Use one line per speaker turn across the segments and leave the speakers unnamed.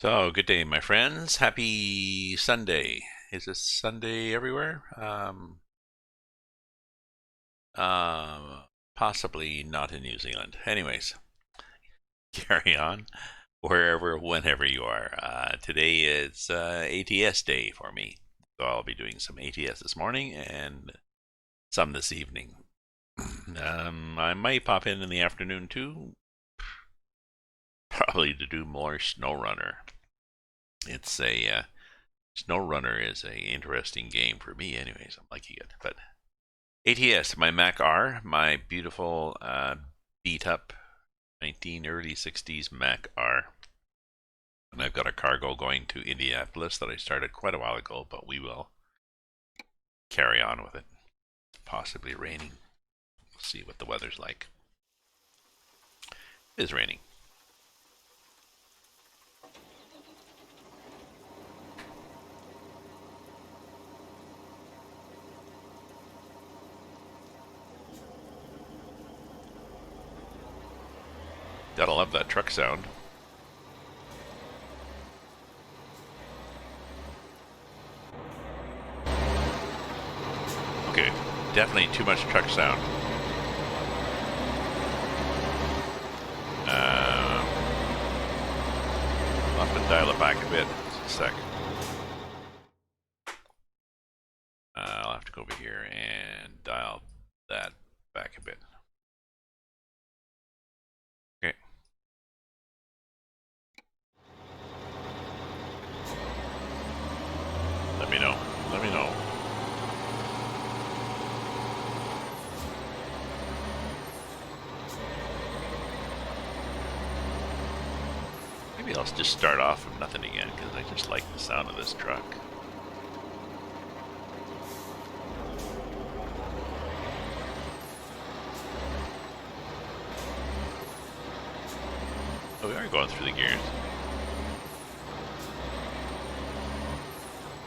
So, good day, my friends. Happy Sunday. Is this Sunday everywhere? Possibly not in New Zealand. Anyways, carry on wherever, whenever you are. Today is ATS day for me. So, I'll be doing some ATS this morning and some this evening. I might pop in the afternoon too, probably to do more SnowRunner. It's a SnowRunner is a interesting game for me, anyways. I'm liking it. But ATS, my Mac R, my beautiful beat up early 60s Mac R. And I've got a cargo going to Indianapolis that I started quite a while ago, but we will carry on with it. Possibly raining. We'll see what the weather's like. It is raining. Gotta love that truck sound. Okay, definitely too much truck sound. I'll have to dial it back a bit. Just a sec. I'll have to go over here and dial that back a bit. Okay. Let me know. Let me know. Maybe I'll just start off from nothing again, because I just like the sound of this truck. Oh, we are going through the gears.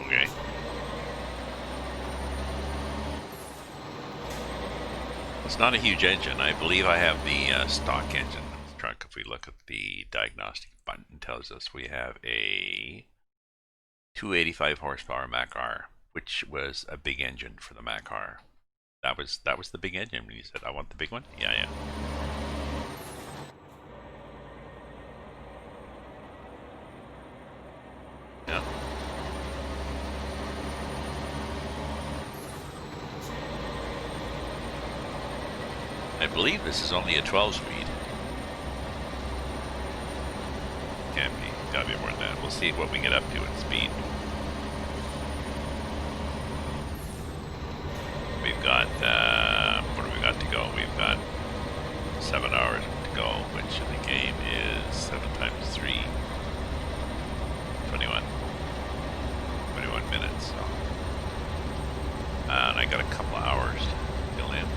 Okay. It's not a huge engine. I believe I have the stock engine of the truck. If we look at the diagnostic button, it tells us we have a 285 horsepower Mac R, which was a big engine for the Mac R. That was the big engine when you said, I want the big one? Yeah, yeah. Yeah. I believe this is only a 12 speed. Can't be. Gotta be more than that. We'll see what we get up to in speed. We've got, what do we got to go? We've got 7 hours to go, which in the game is 7 times 3. 21 minutes. So. And I got a couple of hours to fill in, so.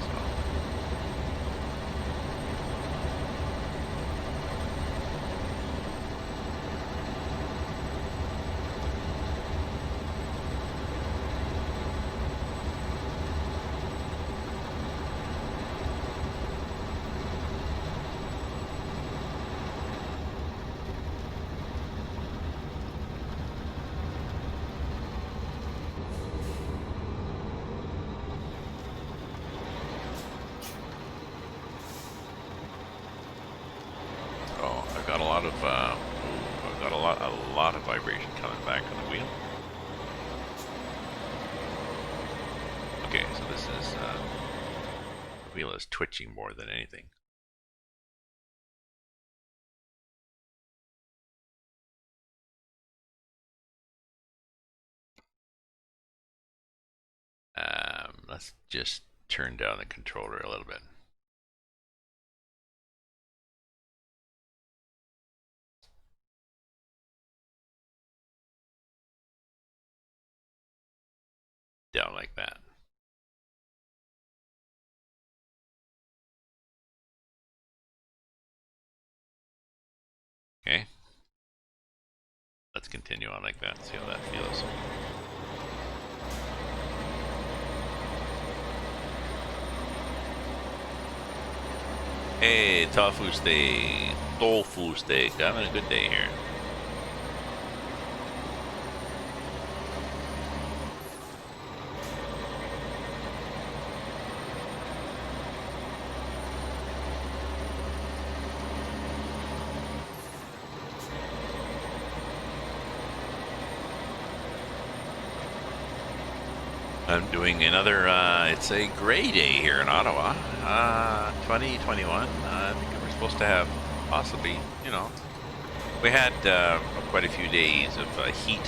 Got a lot of I've got a lot of vibration coming back on the wheel. Okay, so this is the wheel is twitching more than anything. Let's just turn down the controller a little bit. Down like that. Okay. Let's continue on like that and see how that feels. Hey, tofu steak, having a good day here. I'm doing another, it's a gray day here in Ottawa, 2021. I think we're supposed to have possibly, we had quite a few days of heat,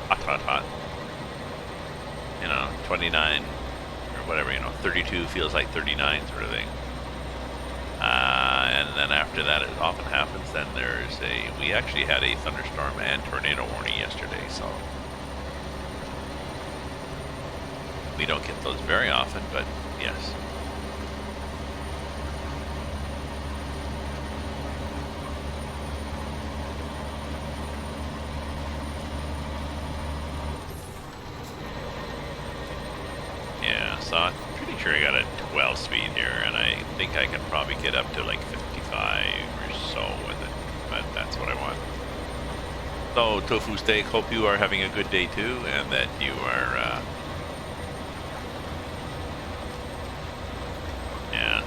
hot, 29 or whatever, 32 feels like 39 sort of thing. And then after that, it often happens, then we actually had a thunderstorm and tornado warning yesterday, so we don't get those very often, but yes. Yeah, so I'm pretty sure I got a 12 speed here, and I think I can probably get up to like 55 or so with it, but that's what I want. So, Tofu Steak, hope you are having a good day too, and that you are, yeah.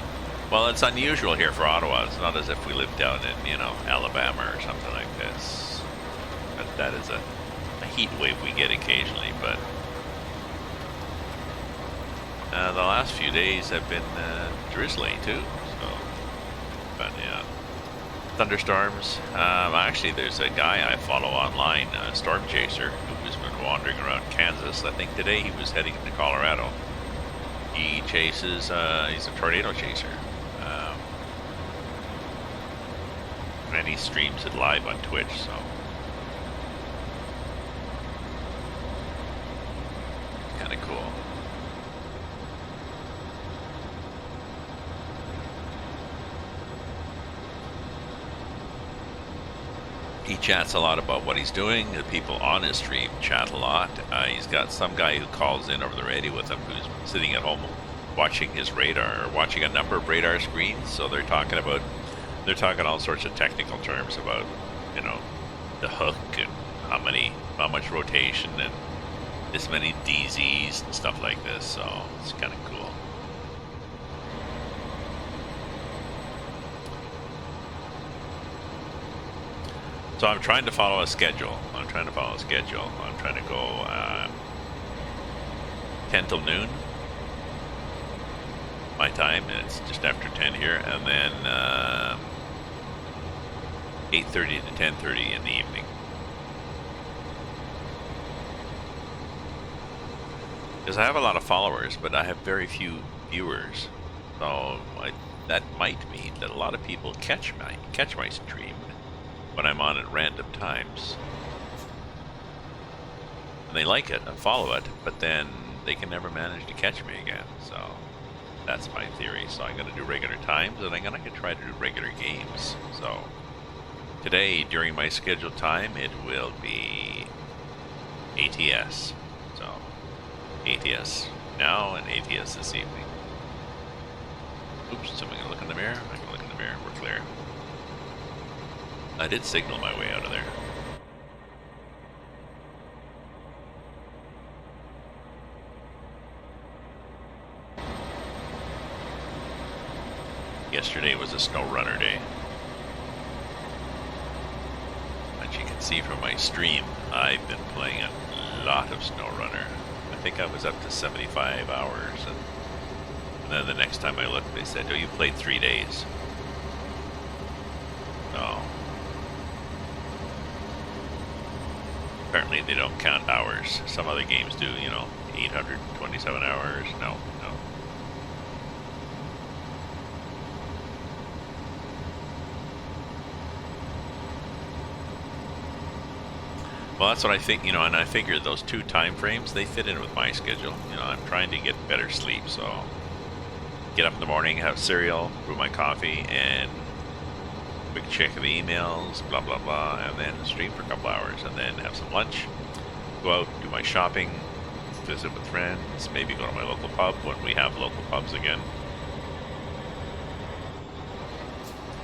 Well, it's unusual here for Ottawa. It's not as if we lived down in, Alabama or something like this. But that is a heat wave we get occasionally, but the last few days have been drizzly too, so, but yeah. Thunderstorms. Actually, there's a guy I follow online, a storm chaser, who's been wandering around Kansas. I think today he was heading to Colorado. He chases, he's a tornado chaser. And he streams it live on Twitch, so. Kind of cool. He chats a lot about what he's doing. The people on his stream chat a lot. He's got some guy who calls in over the radio with him who's sitting at home watching his radar, or watching a number of radar screens. So they're talking all sorts of technical terms about, the hook and how much rotation and this many DZs and stuff like this. So it's kind of cool. So I'm trying to follow a schedule. I'm trying to go 10 till noon, my time, and it's just after 10 here, and then 8:30 to 10:30 in the evening. Because I have a lot of followers, but I have very few viewers. So that might mean that a lot of people catch my stream when I'm on at random times. And they like it and follow it, but then they can never manage to catch me again. So that's my theory. So I'm going to do regular times, and I'm going to try to do regular games. So today, during my scheduled time, it will be ATS. So ATS now and ATS this evening. Oops, so I'm going to look in the mirror. I can look in the mirror. We're clear. I did signal my way out of there. Yesterday was a snow runner day. As you can see from my stream, I've been playing a lot of snow runner. I think I was up to 75 hours, and then the next time I looked, they said, "Oh, you played 3 days." So apparently they don't count hours. Some other games do, 827 hours. No. Well, that's what I think, and I figured those 2 time frames, they fit in with my schedule. I'm trying to get better sleep, so get up in the morning, have cereal, brew my coffee, and quick check of the emails, blah, blah, blah, and then stream for a couple hours, and then have some lunch, go out, do my shopping, visit with friends, maybe go to my local pub when we have local pubs again.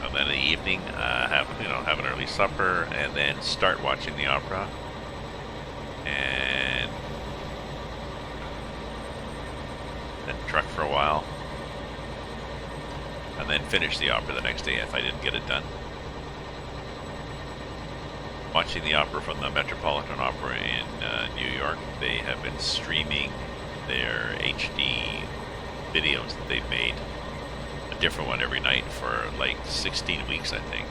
And then in the evening, have an early supper, and then start watching the opera. And then truck for a while. And then finish the opera the next day if I didn't get it done. Watching the opera from the Metropolitan Opera in New York. They have been streaming their HD videos that they've made. A different one every night for like 16 weeks, I think.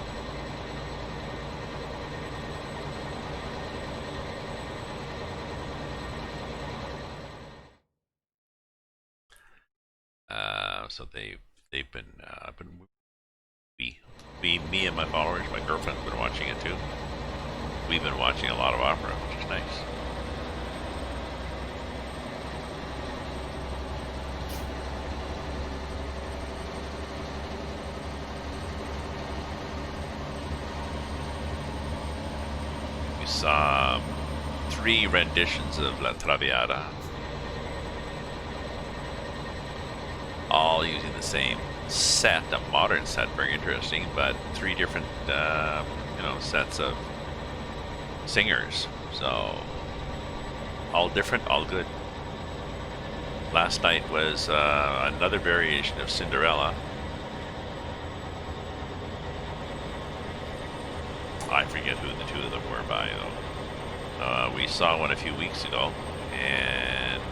So they've been me and my followers, my girlfriend's been watching it too. We've been watching a lot of opera, which is nice. We saw 3 renditions of La Traviata, all using the same set, a modern set, very interesting, but 3 different, sets of singers. So, all different, all good. Last night was another variation of Cinderella. I forget who the 2 of them were by, though. We saw one a few weeks ago, and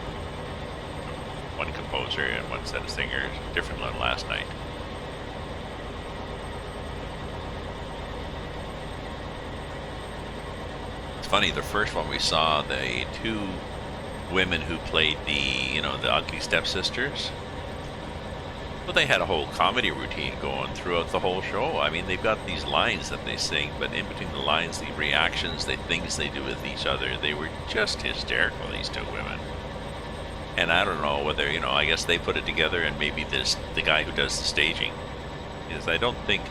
one composer and one set of singers, different one last night. It's funny, the first one we saw, the 2 women who played the ugly stepsisters. Well, they had a whole comedy routine going throughout the whole show. I mean, they've got these lines that they sing, but in between the lines, the reactions, the things they do with each other, they were just hysterical, these 2 women. And I don't know whether, I guess they put it together, and maybe the guy who does the staging. Because I don't think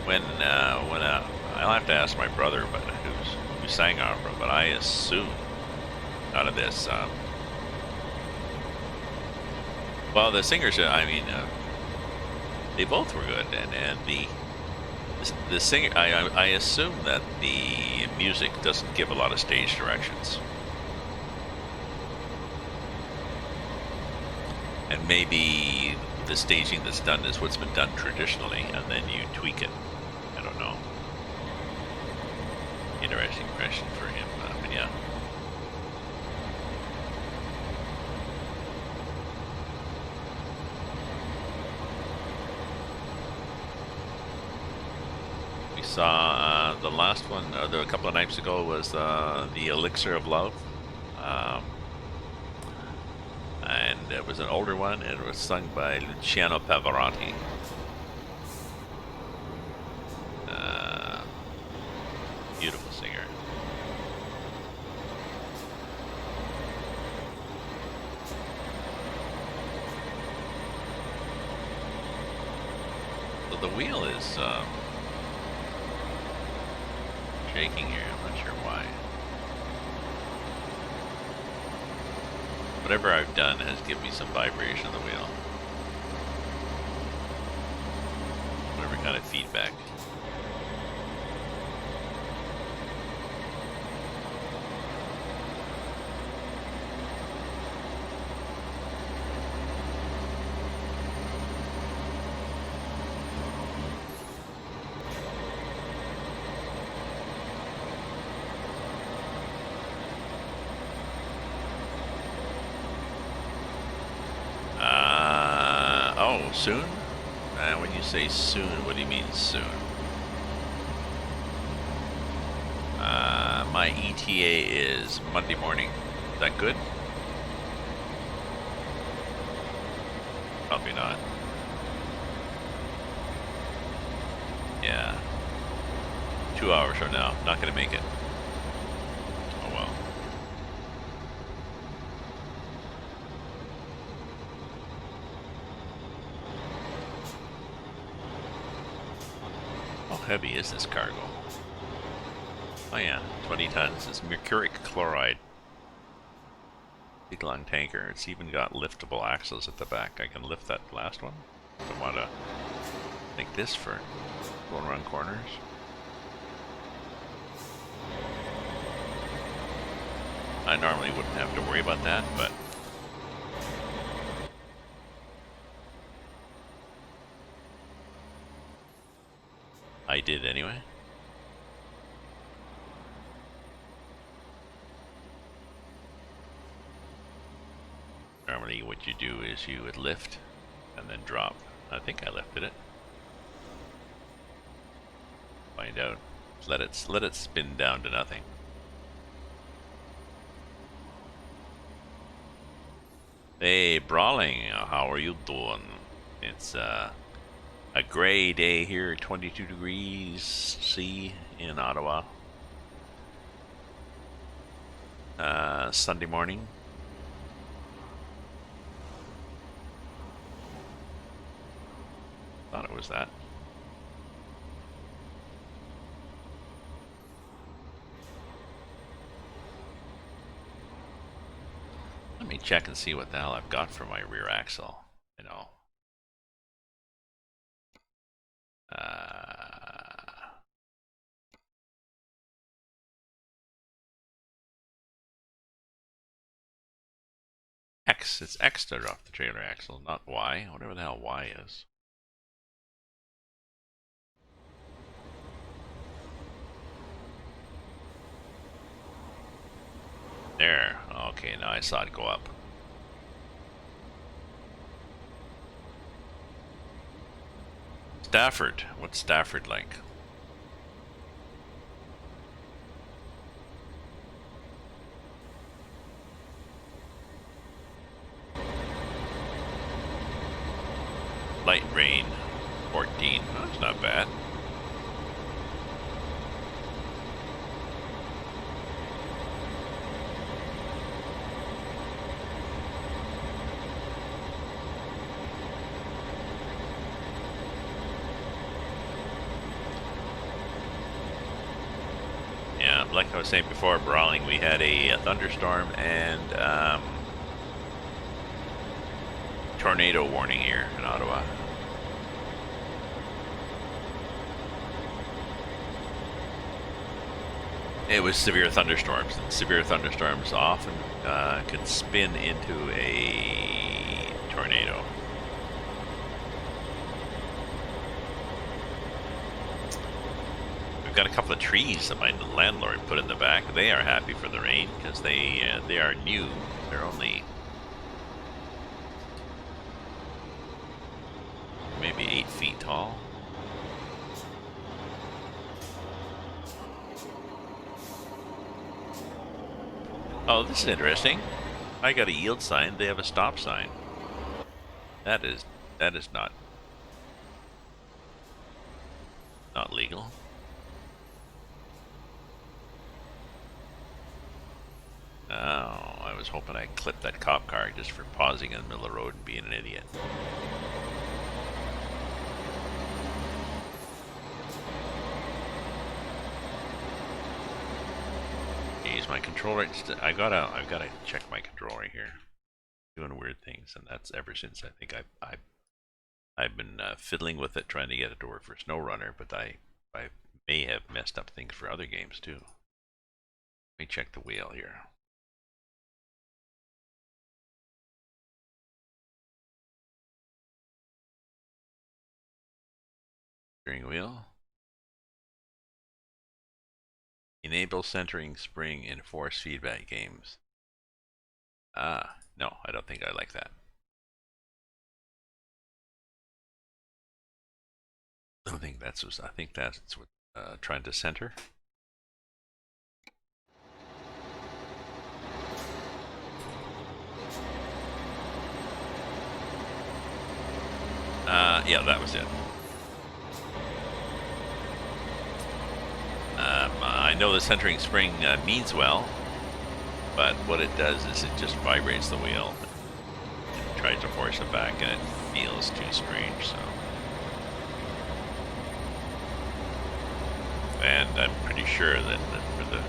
I'll have to ask my brother, but who sang opera, but I assume out of this, well, the singers, they both were good, and the singer, I assume that the music doesn't give a lot of stage directions. And maybe the staging that's done is what's been done traditionally, and then you tweak it. I don't know. Interesting question for him, but yeah. We saw the last one, a couple of nights ago, was the Elixir of Love. And it was an older one, and it was sung by Luciano Pavarotti. Beautiful singer. So the wheel is shaking here. I'm not sure why. Whatever I've done has given me some vibration on the wheel. Whatever kind of feedback. Soon? When you say soon, what do you mean soon? My ETA is Monday morning. Is that good? Probably not. Yeah. 2 hours from now. Not gonna make it. Oh well. How heavy is this cargo? Oh yeah, 20 tons. It's mercuric chloride. Big long tanker. It's even got liftable axles at the back. I can lift that last one. I want to make this for going around corners. I normally wouldn't have to worry about that, but I did anyway. normally what you do is you would lift and then drop. I think I lifted it. Find out. Let it spin down to nothing. Hey, Brawling, how are you doing? It's a gray day here, 22 degrees C in Ottawa. Sunday morning. Thought it was that. Let me check and see what the hell I've got for my rear axle. You know. X. It's X started off the trailer axle, not Y. Whatever the hell Y is. There. Okay, now I saw it go up. Stafford. What's Stafford like? Light rain. 14. That's not bad. Like I was saying before, Brawling, we had a thunderstorm and tornado warning here in Ottawa. It was severe thunderstorms. Severe thunderstorms often can spin into a tornado. Got a couple of trees that my landlord put in the back. They are happy for the rain because they are new. They're only maybe 8 feet tall. Oh, this is interesting. I got a yield sign. They have a stop sign. That is not legal. Oh, I was hoping I clipped that cop car just for pausing in the middle of the road and being an idiot. Jeez, my controller. I've gotta check my controller here. Doing weird things, and that's ever since I think I've been fiddling with it, trying to get it to work for SnowRunner, but I may have messed up things for other games too. Let me check the wheel here. Steering wheel. Enable centering spring in force feedback games. No, I don't think I like that. I think that's what trying to center. Yeah, that was it. I know the centering spring means well, but what it does is it just vibrates the wheel and tries to force it back, and it feels too strange. So, and I'm pretty sure that for the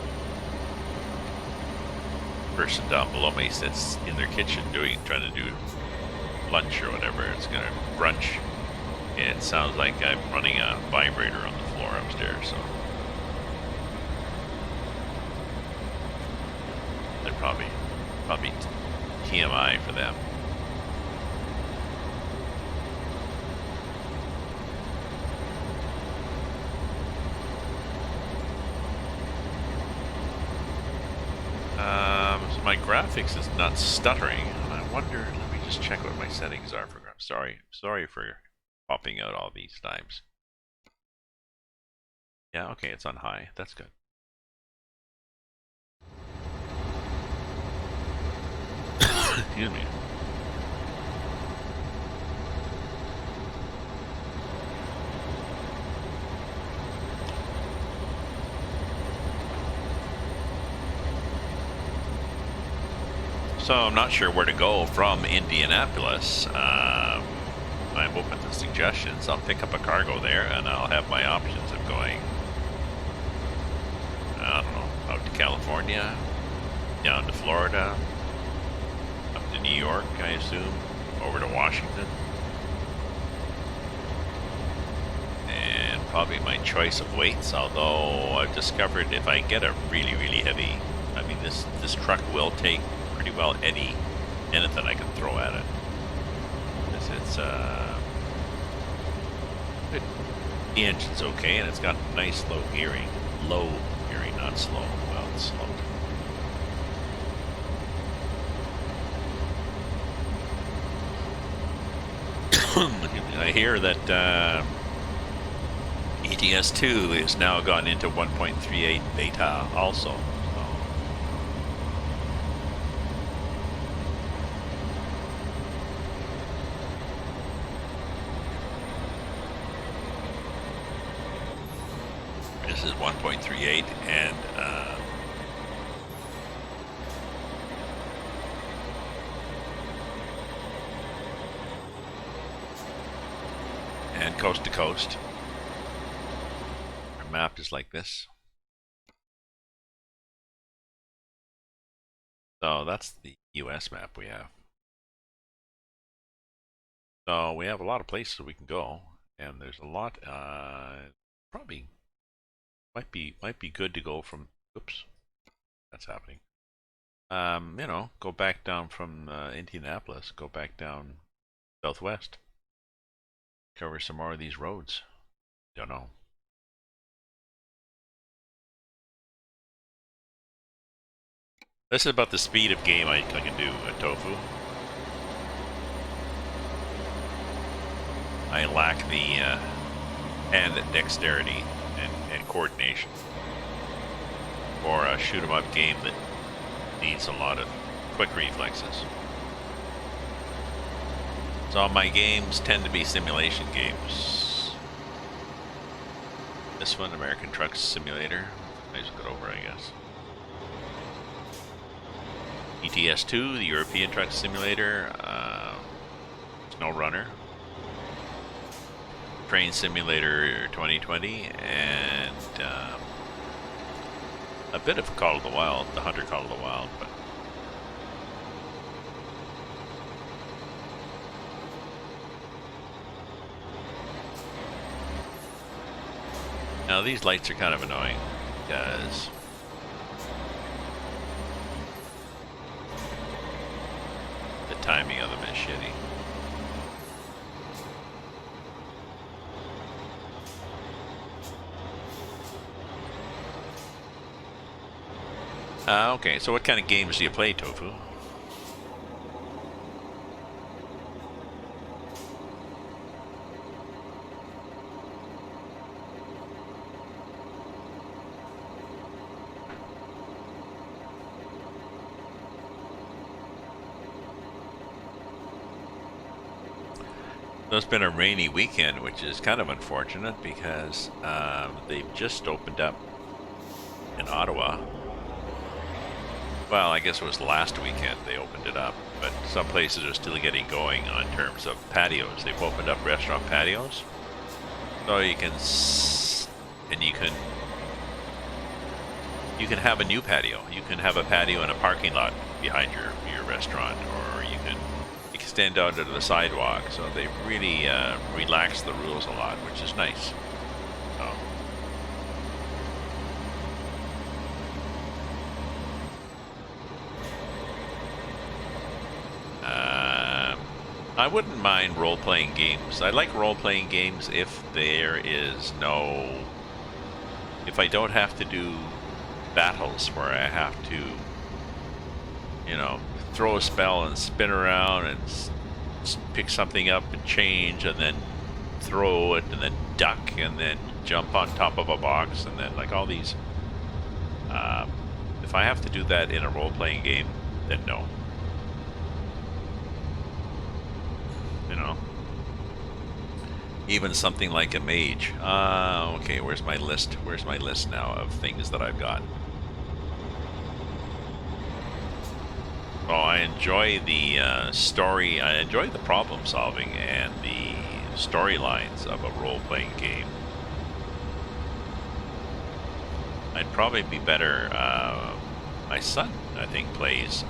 person down below me that's in their kitchen trying to do lunch or whatever, it's gonna brunch. It sounds like I'm running a vibrator on the floor upstairs, so they're probably TMI for them. So my graphics is not stuttering, and I wonder. Let me just check what my settings are for. Sorry for popping out all these times. Yeah, okay, it's on high. That's good. Excuse me. So I'm not sure where to go from Indianapolis. I'm open to suggestions. I'll pick up a cargo there, and I'll have my options of going, I don't know, out to California, down to Florida, up to New York, I assume, over to Washington. And probably my choice of weights, although I've discovered if I get a really, really heavy, I mean, this truck will take pretty well anything I can throw at it. Because it's, the engine's okay, and it's got nice low gearing, not slow. Well, it's slow. I hear that ATS 2 is now gone into 1.38 beta also. This is 1.38 and coast to coast. Our map is like this. So that's the US map we have. So we have a lot of places we can go, and there's a lot. Probably might be good to go from. Oops, that's happening. You know, go back down from Indianapolis. Go back down southwest. Cover some more of these roads. Don't know. This is about the speed of game I can do at Tofu. I lack the hand dexterity and coordination for a shoot 'em up game that needs a lot of quick reflexes. So my games tend to be simulation games. This one, American Truck Simulator. I just got over, I guess. ATS 2, the European Truck Simulator. Snow Runner. Train Simulator 2020, and a bit of Call of the Wild, the Hunter Call of the Wild, but now these lights are kind of annoying because the timing of them is shitty. Okay, so what kind of games do you play, Tofu? So it's been a rainy weekend, which is kind of unfortunate because they've just opened up in Ottawa. Well, I guess it was last weekend they opened it up, but some places are still getting going on terms of patios. They've opened up restaurant patios, so you can have a new patio. You can have a patio in a parking lot behind your restaurant, or you can extend out to the sidewalk. So they've really relaxed the rules a lot, which is nice. So. I wouldn't mind role-playing games. I like role-playing games if if I don't have to do battles where I have to, throw a spell and spin around and pick something up and change, and then throw it, and then duck, and then jump on top of a box, and then like all these. If I have to do that in a role-playing game, then no. You know. Even something like a mage. Okay, where's my list? Where's my list now of things that I've got? Oh, I enjoy the story. I enjoy the problem solving and the storylines of a role-playing game. I'd probably be better. My son, I think, plays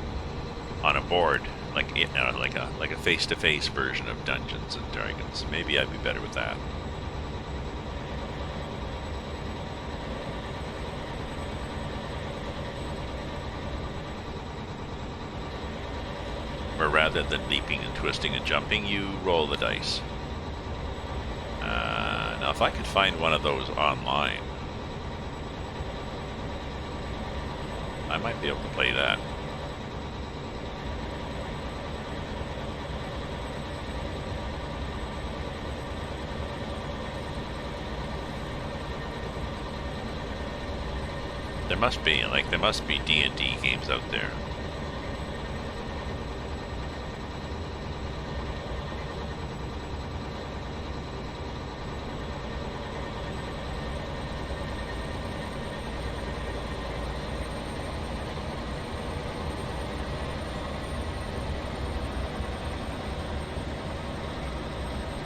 on a board, like a face-to-face version of Dungeons and Dragons. Maybe I'd be better with that. Where rather than leaping and twisting and jumping, you roll the dice. Now, if I could find one of those online, I might be able to play that. There must be D&D games out there.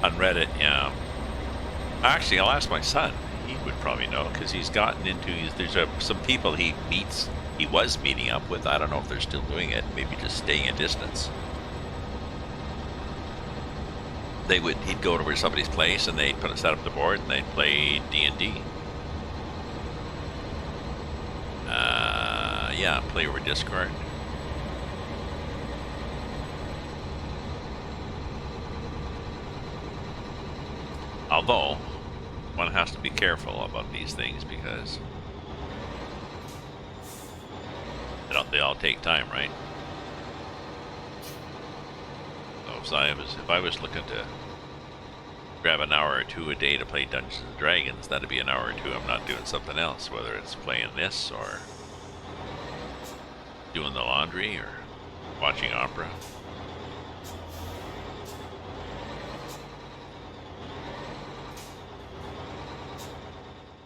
On Reddit, yeah. Actually, I'll ask my son. He would probably know, because he's gotten into... There's some people he was meeting up with. I don't know if they're still doing it. Maybe just staying a distance. He'd go over to somebody's place, and they'd set up the board, and they'd play D&D. Yeah, play over Discord. Although, one has to be careful about these things, because they all take time, right? So if I was looking to grab an hour or two a day to play Dungeons and Dragons, that'd be an hour or two I'm not doing something else, whether it's playing this or doing the laundry or watching opera.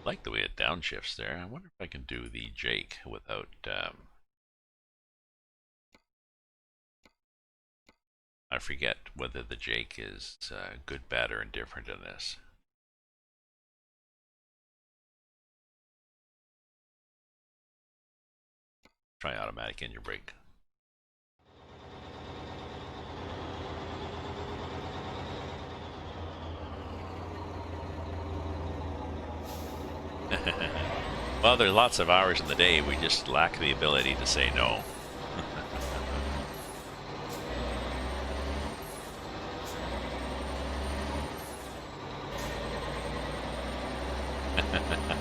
I like the way it downshifts there. I wonder if I can do the Jake without... I forget whether the Jake is good, bad, or indifferent in this. Try automatic engine brake. Well, there are lots of hours in the day. We just lack the ability to say no.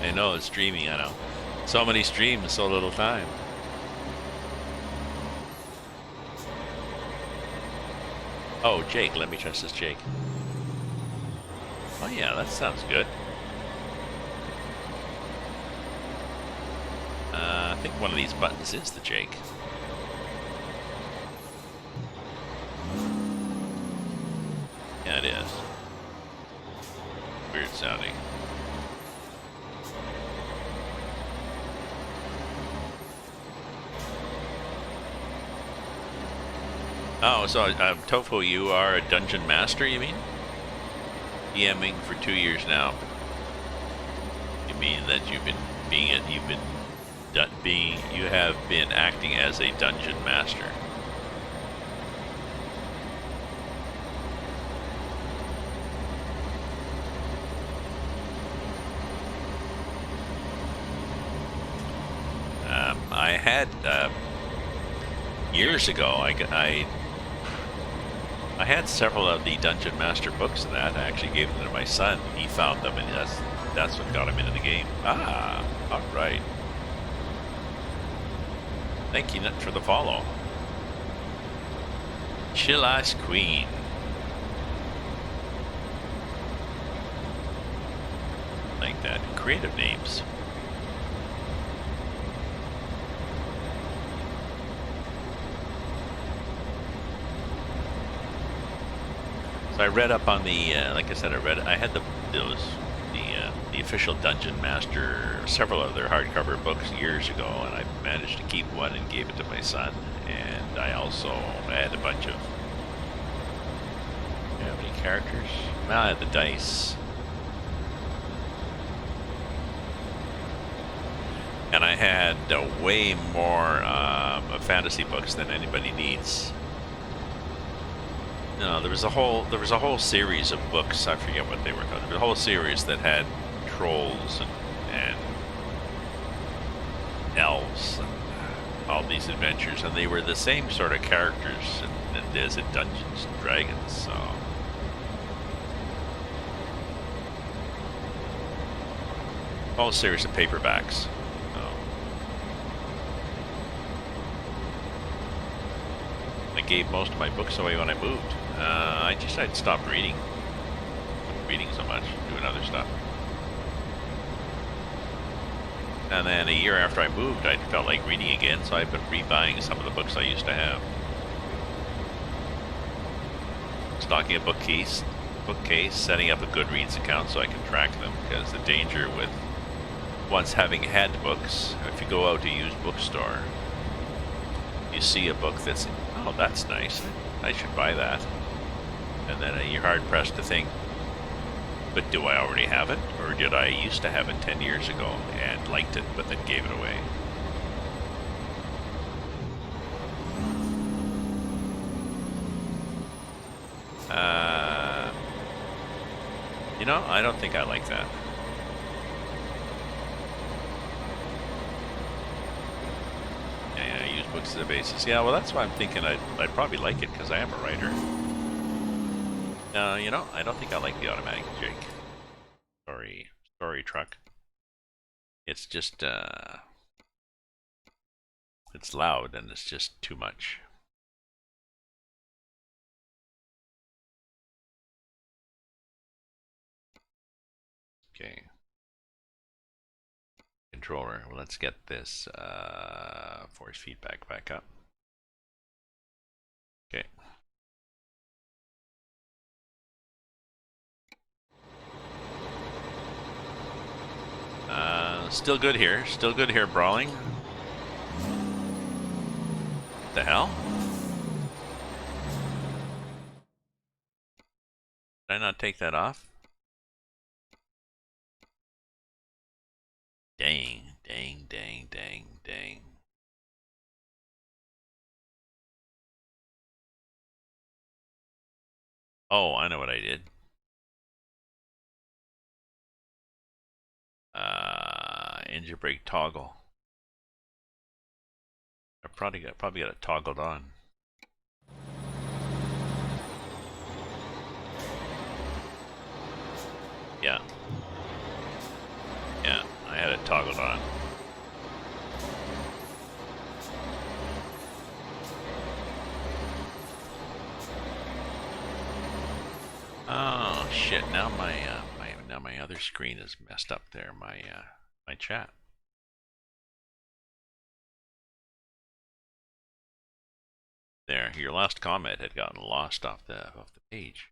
I know, it's streaming, I know. So many streams, so little time. Oh, Jake, let me trust this Jake. Oh yeah, that sounds good. I think one of these buttons is the Jake. Yeah, it is. Weird sounding. Oh, so Tofu, you are a dungeon master, you mean? DMing for 2 years now. You mean that you have been acting as a dungeon master. I had years ago. I had several of the Dungeon Master books of that. I actually gave them to my son. He found them, and that's what got him into the game. Ah, all right. Thank you for the follow. Chill Ice Queen. Like that. Creative names. So I read up on the, like I said, I had the official Dungeon Master, several other hardcover books years ago, and I managed to keep one and gave it to my son. And I also had a bunch of, how many characters? Well, I had the dice. And I had way more fantasy books than anybody needs. No, there was a whole series of books. I forget what they were called. There was a whole series that had trolls and elves and all these adventures, and they were the same sort of characters as in Dungeons and Dragons. So a whole series of paperbacks. I gave most of my books away when I moved. I'd stopped reading so much, doing other stuff. And then a year after I moved, I felt like reading again, so I've been rebuying some of the books I used to have. Stocking a bookcase, setting up a Goodreads account so I can track them, because the danger with once having had books, if you go out to a used bookstore, you see a book that's, oh, that's nice, I should buy that. And then you're hard pressed to think, but do I already have it? Or did I used to have it 10 years ago and liked it, but then gave it away? You know, I don't think I like that. Yeah, use books as a basis. Yeah, well, that's why I'm thinking I'd probably like it, because I am a writer. You know, I don't think I like the automatic Jake. Story truck. It's just, it's loud and it's just too much. Okay. Controller. Well, let's get this force feedback back up. Okay. Still good here. Still good here, brawling. What the hell? Did I not take that off? Dang. Oh, I know what I did. Engine brake toggle. I probably got it toggled on. Yeah. Yeah, I had it toggled on. Oh shit! Now my other screen is messed up there. My chat. There, your last comment had gotten lost off the page.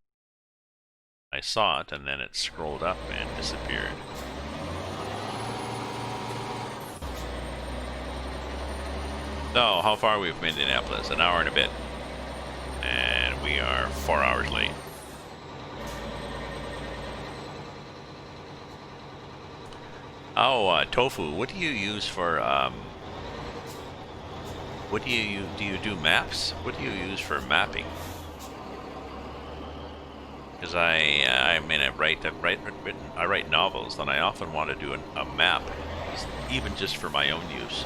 I saw it and then it scrolled up and disappeared. So, how far we've been to Indianapolis? An hour and a bit. And we are 4 hours late. Oh, Tofu, what do you use for, what do you do maps? What do you use for mapping? Because I write novels, and I often want to do a map, even just for my own use.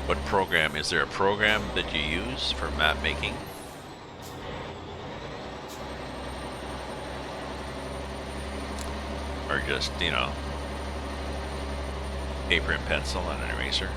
What program? Is there a program that you use for map making? Or just, you know, paper and pencil and an eraser?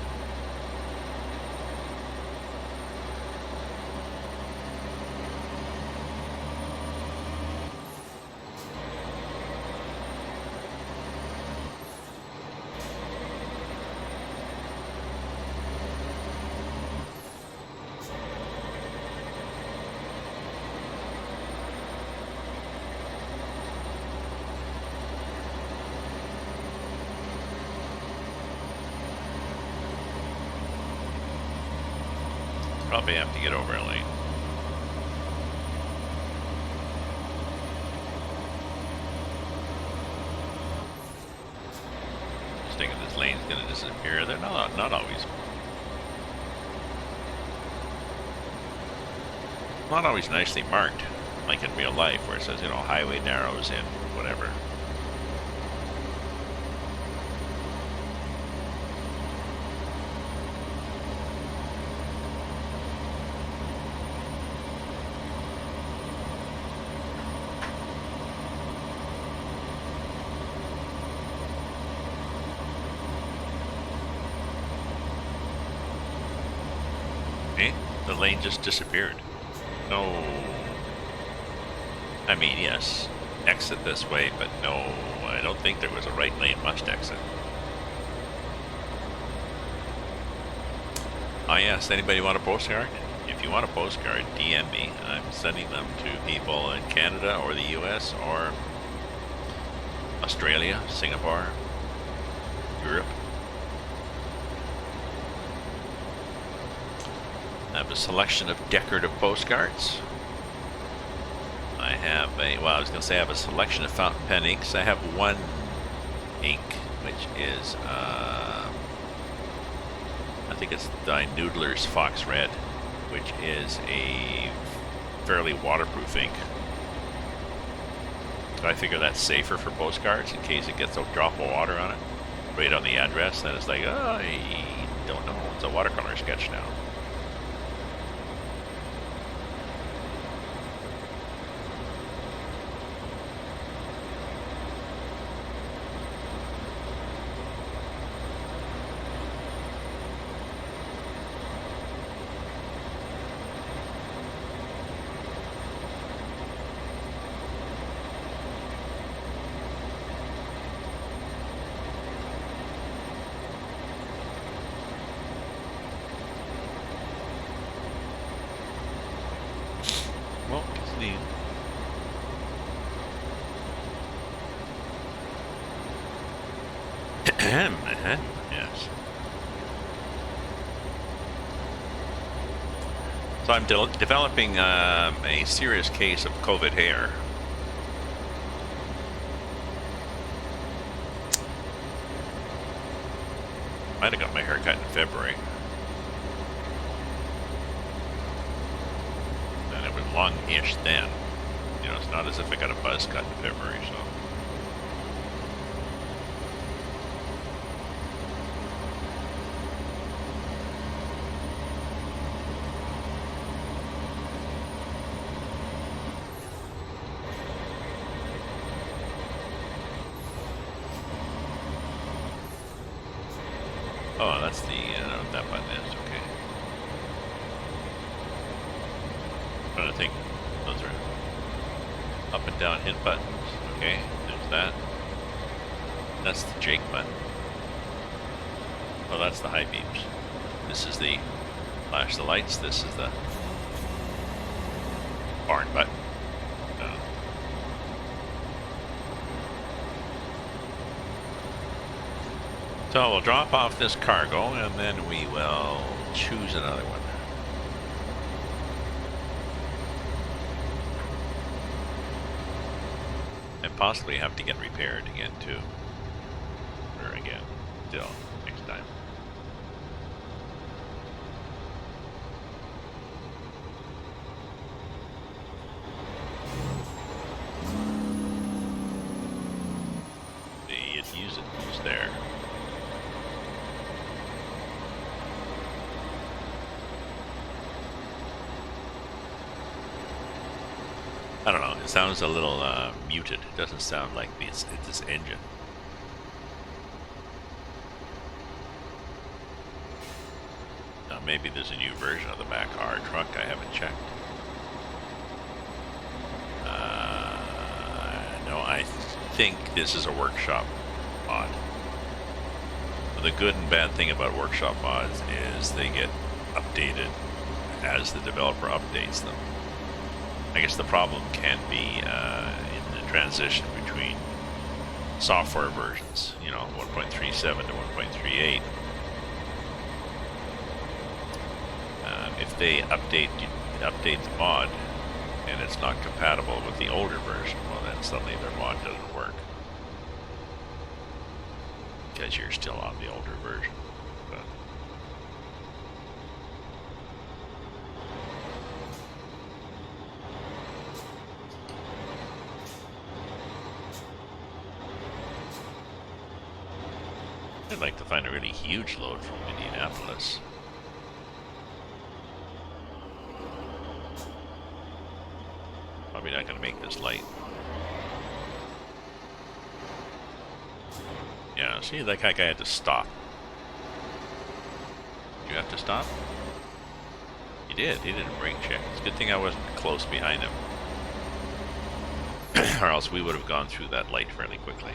Probably have to get over a lane. Just thinking this lane's going to disappear. They're not always. Not always nicely marked, like in real life, where it says, you know, highway narrows in whatever. The lane just disappeared. No. I mean, yes, exit this way, but no, I don't think there was a right lane must exit. Oh yes, anybody want a postcard? If you want a postcard, DM me. I'm sending them to people in Canada or the US or Australia, Singapore, Europe. I have a selection of decorative postcards. I have I was going to say I have a selection of fountain pen inks. I have one ink, which is, I think it's the Noodler's Fox Red, which is a fairly waterproof ink. So I figure that's safer for postcards in case it gets a drop of water on it, right on the address. Then it's like, oh, I don't know, it's a watercolor sketch now. Yes. So I'm developing a serious case of COVID hair. Might have got my hair cut in February. And it was long-ish then. You know, it's not as if I got a buzz cut in February, so. Oh, that's the, I don't know what that button is, okay. I'm trying to think, those are up and down hit buttons, okay, there's that. That's the Jake button. Oh, that's the high beams. This is the flash the lights, this is the barn button. So we'll drop off this cargo and then we will choose another one. And possibly have to get repaired again too. Or again, still, next time. Use it, use there. I don't know, it sounds a little muted. It doesn't sound like it's this engine. Now maybe there's a new version of the Mac R truck I haven't checked. No, I think this is a workshop mod. The good and bad thing about workshop mods is they get updated as the developer updates them. I guess the problem can be in the transition between software versions, you know, 1.37 to 1.38. If if they update the mod and it's not compatible with the older version, well then suddenly their mod doesn't work because you're still on the older version. But I'd like to find a really huge load from Indianapolis. Probably not going to make this light. Yeah, see, that guy had to stop. You have to stop? He did. He didn't brake check. It's a good thing I wasn't close behind him. Or else we would have gone through that light fairly quickly.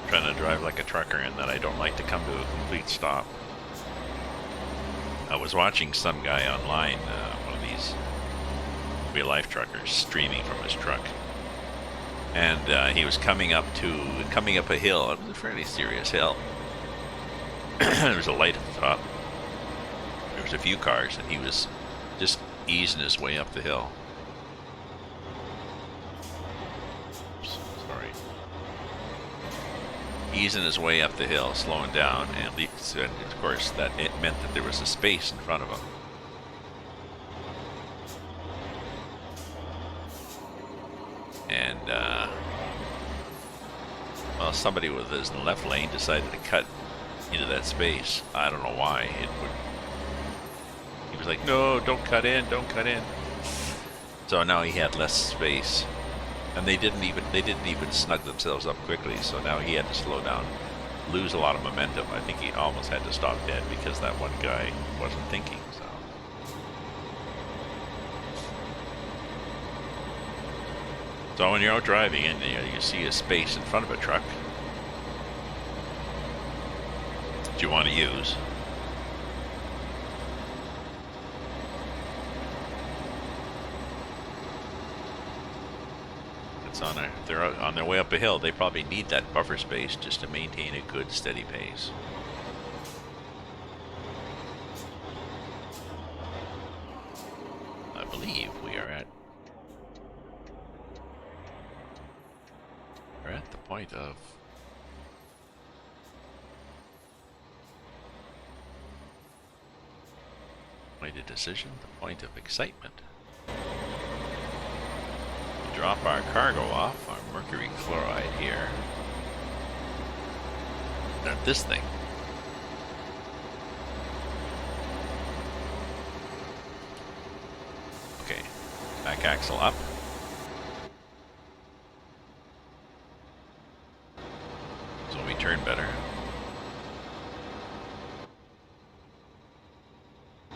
Trying to drive like a trucker, and that I don't like to come to a complete stop. I was watching some guy online, one of these real life truckers, streaming from his truck, and he was coming up a hill. It was a fairly serious hill. There was a light at the top. There was a few cars, and he was just easing his way up the hill. Easing his way up the hill, slowing down, and of course that it meant that there was a space in front of him. And well, somebody with his left lane decided to cut into that space. I don't know why. He was like, "No, don't cut in, don't cut in." So now he had less space. And they didn't even snug themselves up quickly, so now he had to slow down, lose a lot of momentum. I think he almost had to stop dead because that one guy wasn't thinking. So when you're out driving and you see a space in front of a truck that you want to use, they're on their way up a hill, they probably need that buffer space just to maintain a good steady pace. I believe we're at the point of decision, the point of excitement. Drop our cargo off, our mercury chloride here. At this thing. Okay, back axle up. So we turn better.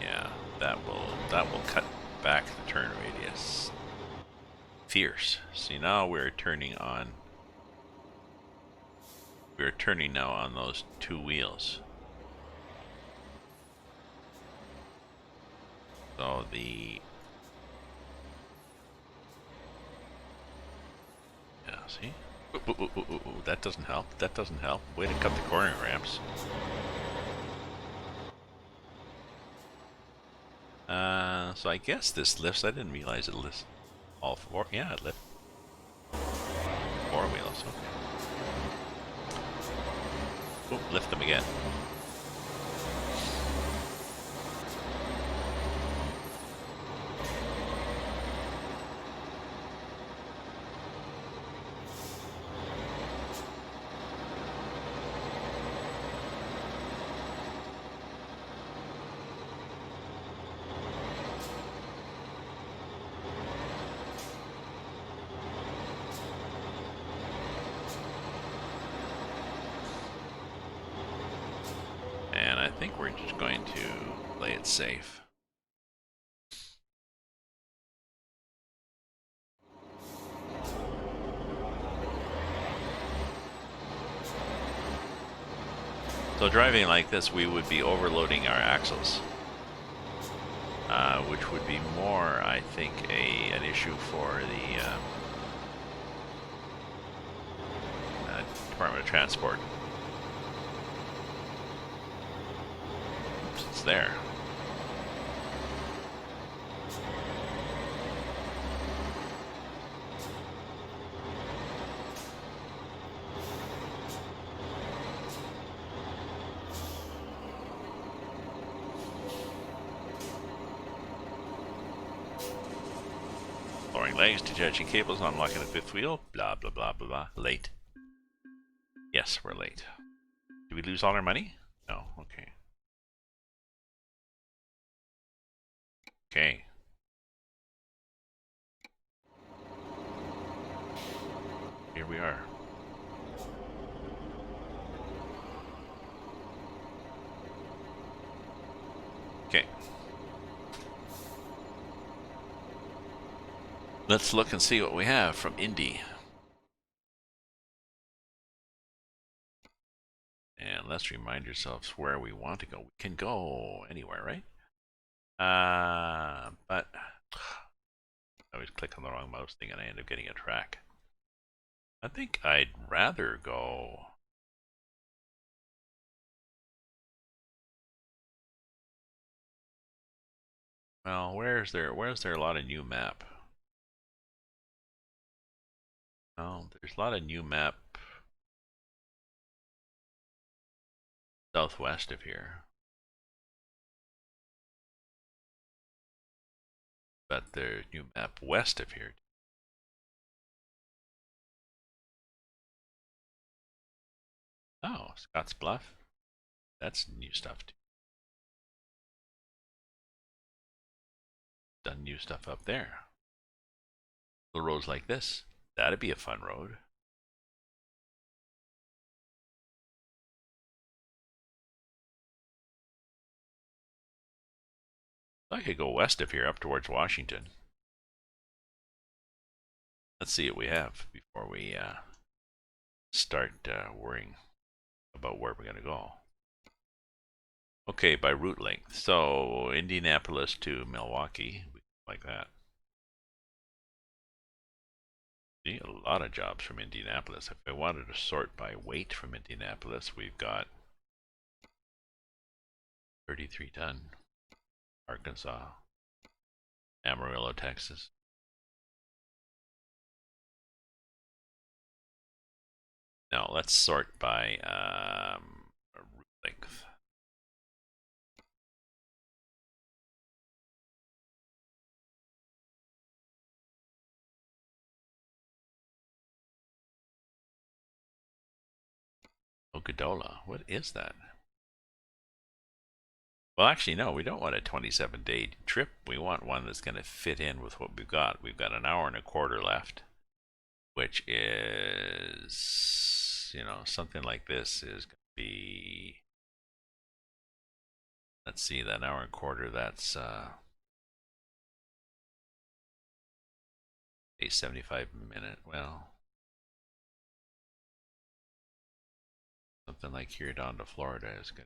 Yeah, that will cut back the turn radius. Fierce. See, now we're turning now on those two wheels. So yeah, see? Ooh, that doesn't help. That doesn't help. Way to cut the corner ramps. So I guess this lifts. I didn't realize it lifts all four. Yeah, it lifts four wheels. Okay. Ooh, lift them again. I think we're just going to play it safe. So driving like this, we would be overloading our axles, which would be more, I think, an issue for Department of Transport. Oops, it's there. Lowering legs, detaching cables, unlocking the fifth wheel, blah, blah, blah, blah, blah. Late. Yes, we're late. Did we lose all our money? No, okay. Okay. Here we are. Okay. Let's look and see what we have from Indy. And let's remind ourselves where we want to go. We can go anywhere, right? But I always click on the wrong mouse thing and I end up getting a track. I think I'd rather go. Well, where's there a lot of new map? Oh, there's a lot of new map southwest of here. But there's new map west of here. Oh, Scotts Bluff. That's new stuff too. Done new stuff up there. Little roads like this. That'd be a fun road. I could go west of here up towards Washington. Let's see what we have before we start worrying about where we're going to go. Okay, by route length. So Indianapolis to Milwaukee, like that. See, a lot of jobs from Indianapolis. If I wanted to sort by weight from Indianapolis, we've got 33 ton, Arkansas, Amarillo, Texas. Now let's sort by route length. Ogadola, what is that? Well, actually, no, we don't want a 27-day trip. We want one that's going to fit in with what we've got. We've got an hour and a quarter left, which is, you know, something like this is going to be, let's see, that hour and a quarter, that's a 75-minute, well, something like here down to Florida is good.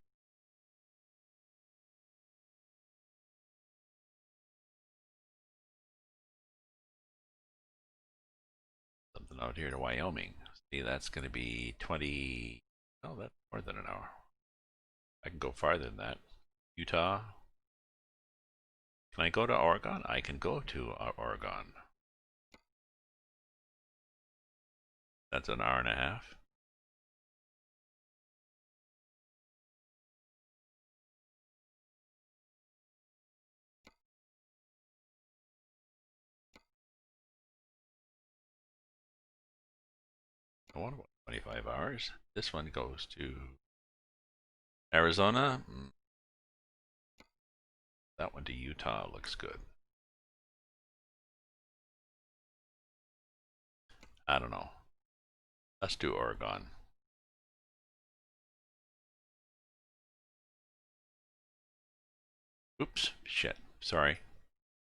Something out here to Wyoming. See, that's going to be 20, oh, that's more than an hour. I can go farther than that. Utah. Can I go to Oregon? I can go to Oregon. That's an hour and a half. I want about 25 hours. This one goes to Arizona. That one to Utah looks good. I don't know. Let's do Oregon. Oops, shit. Sorry.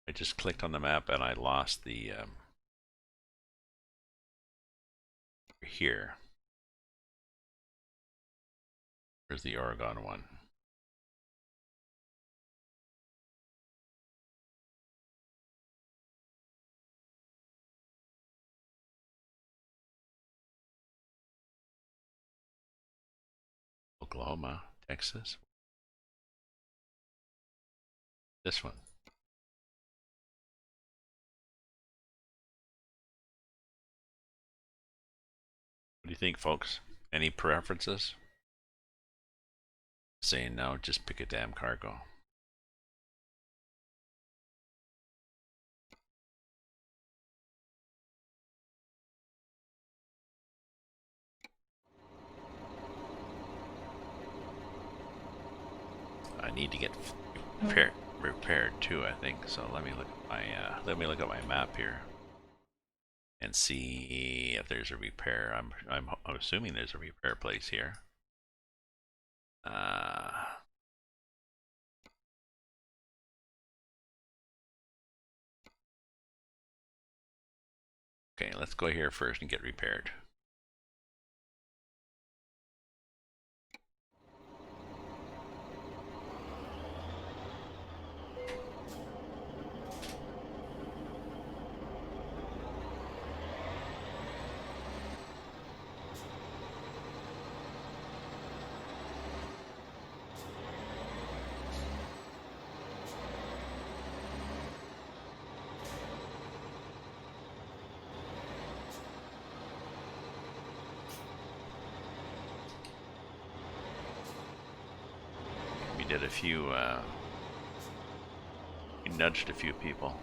I just clicked on the map and I lost the here. Where's the Oregon one? Oklahoma, Texas. This one. What do you think, folks? Any preferences? Saying no, just pick a damn cargo. I need to get repaired too, I think. So let me look at my map here and see if there's a repair. I'm assuming there's a repair place here. Okay, let's go here first and get repaired. We did a few, we nudged a few people.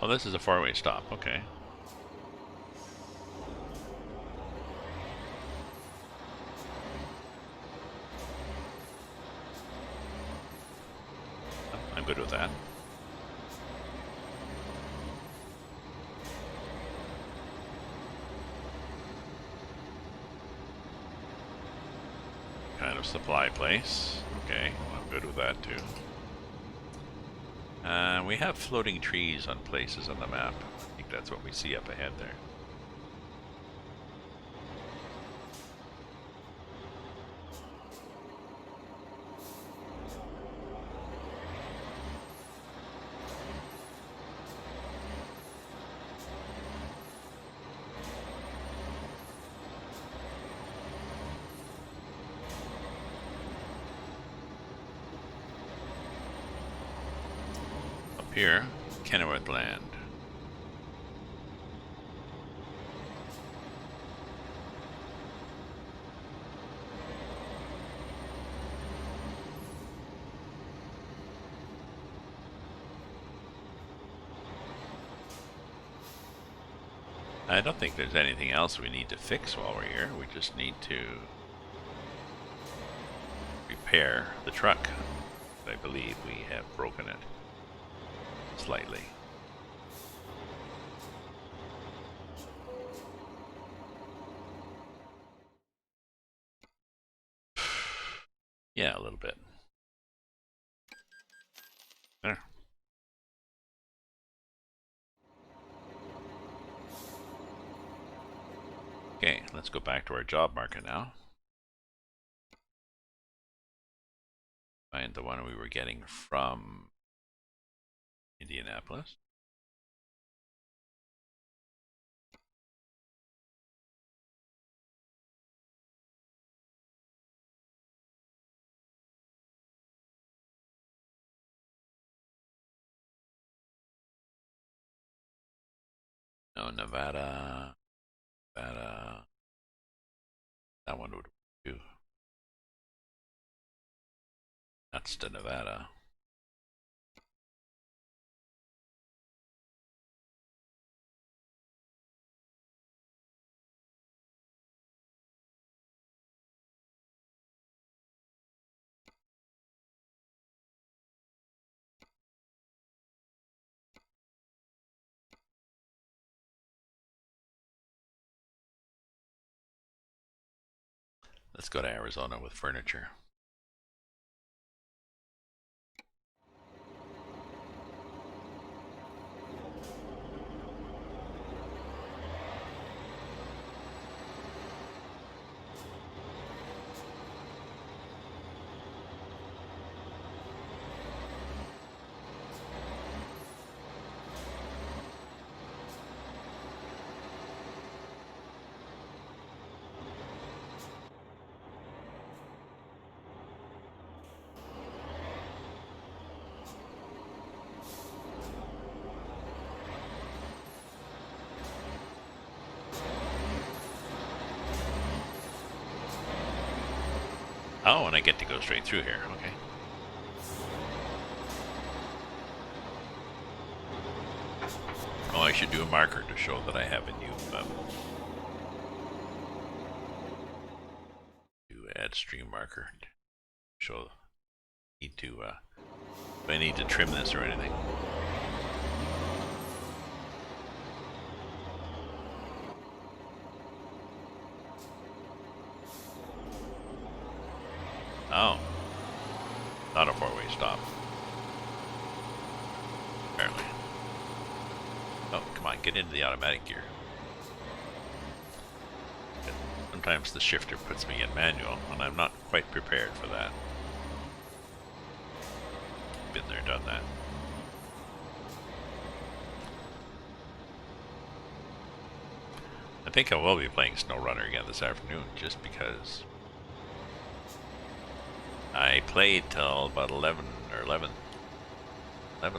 Oh, this is a four-way stop. Okay. I'm good with that. Kind of supply place. Okay, I'm good with that too. We have floating trees on places on the map. I think that's what we see up ahead there. Here, Kennewick Land. I don't think there's anything else we need to fix while we're here. We just need to repair the truck. I believe we have broken it slightly. Yeah, a little bit. There. Okay, let's go back to our job market now. Find the one we were getting from Indianapolis. No, Nevada. Nevada. That one would do. That's to Nevada. Let's go to Arizona with furniture. Oh, and I get to go straight through here. Okay. Oh, I should do a marker to show that I have a new. To add stream marker. Show. Need to. Do I need to trim this or anything? Oh. Not a four-way stop. Apparently. Oh, come on, get into the automatic gear. Sometimes the shifter puts me in manual, and I'm not quite prepared for that. Been there, done that. I think I will be playing SnowRunner again this afternoon, just because I played till about 11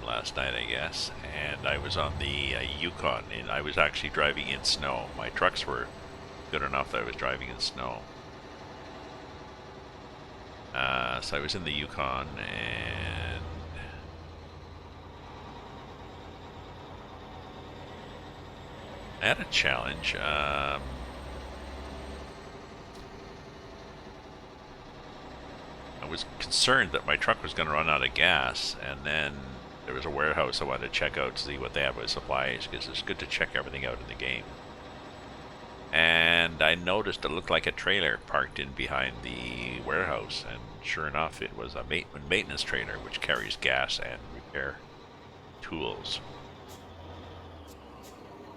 last night, I guess, and I was on the Yukon, and I was actually driving in snow. My trucks were good enough that I was driving in snow. So I was in the Yukon, and I had a challenge. I was concerned that my truck was going to run out of gas, and then there was a warehouse I wanted to check out to see what they have with supplies, because it's good to check everything out in the game. And I noticed it looked like a trailer parked in behind the warehouse, and sure enough, it was a maintenance trailer which carries gas and repair tools.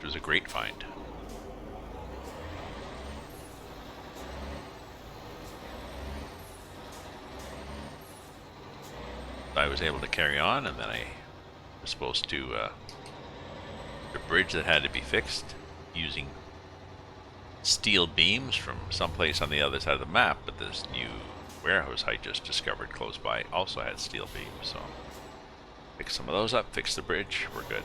It was a great find. I was able to carry on, and then I was supposed to the bridge that had to be fixed using steel beams from someplace on the other side of the map, but this new warehouse I just discovered close by also had steel beams, so fix some of those up, fix the bridge, we're good.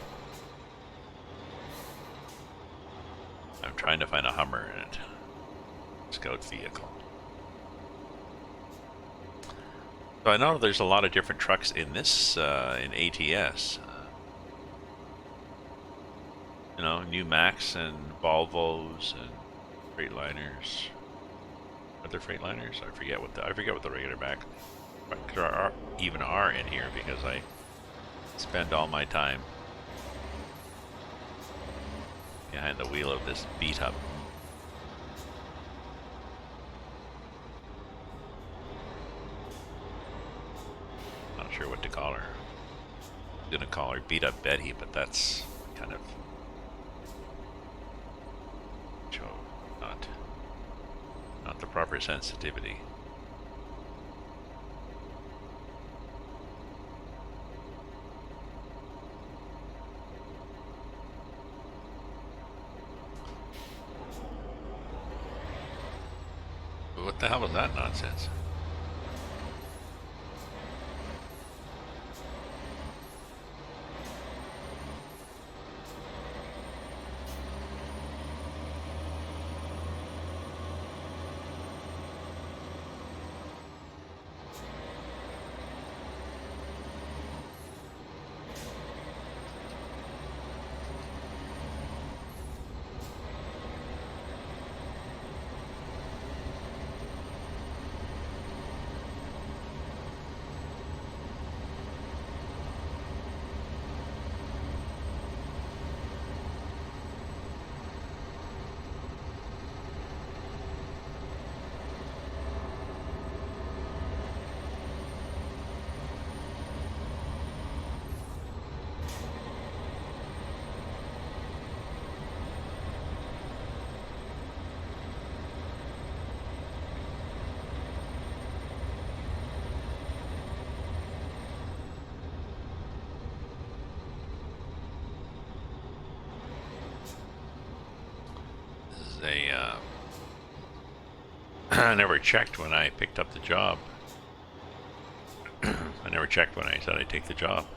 I'm trying to find a Hummer in it. Scout vehicle. So I know there's a lot of different trucks in this, in ATS. You know, new Max and Volvos and Freightliners. Are there Freightliners? I forget what the regular Max even are in here, because I spend all my time behind the wheel of this beat up. Not sure what to call her. I'm gonna call her Beat Up Betty, but that's kind of not the proper sensitivity. What the hell was that nonsense? I never checked when I picked up the job. I never checked when I said I'd take the job.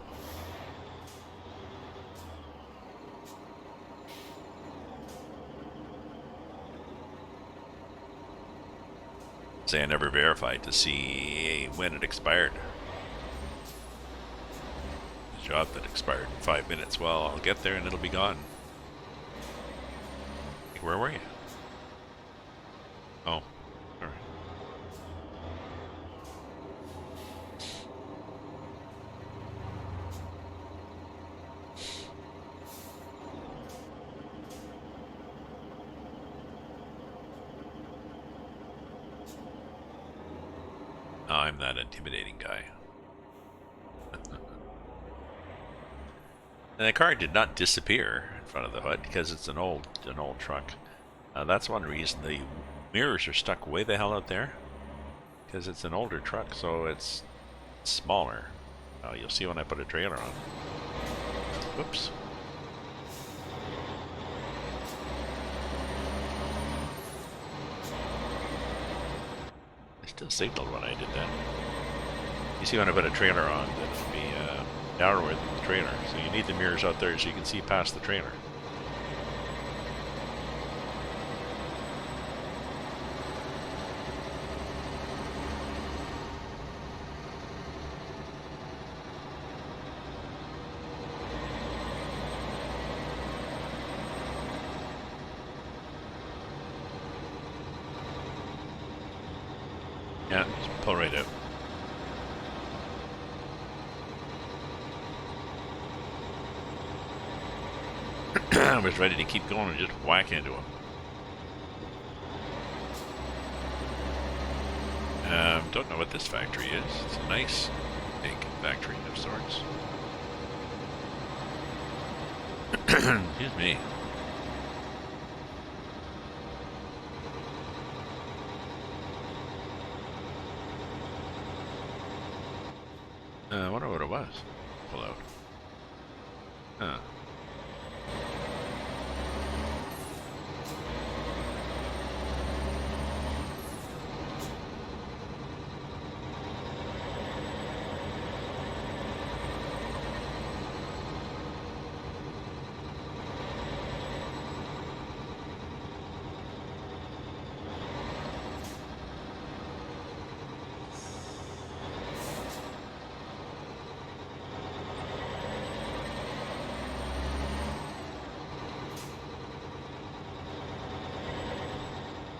Say I never verified to see when it expired. The job that expired in 5 minutes. Well, I'll get there and it'll be gone. Where were you? Oh, all right. Oh, I'm that intimidating guy. And the car did not disappear in front of the hood because it's an old truck. That's one reason the mirrors are stuck way the hell out there, because it's an older truck, so it's smaller. You'll see when I put a trailer on. Whoops. I still signaled when I did that. You see when I put a trailer on, that it'll be narrower than the trailer. So you need the mirrors out there so you can see past the trailer. Yeah, just pull right out. I was ready to keep going and just whack into him. Don't know what this factory is. It's a nice big factory of sorts. Excuse me. I wonder what it was. Pull out. Huh.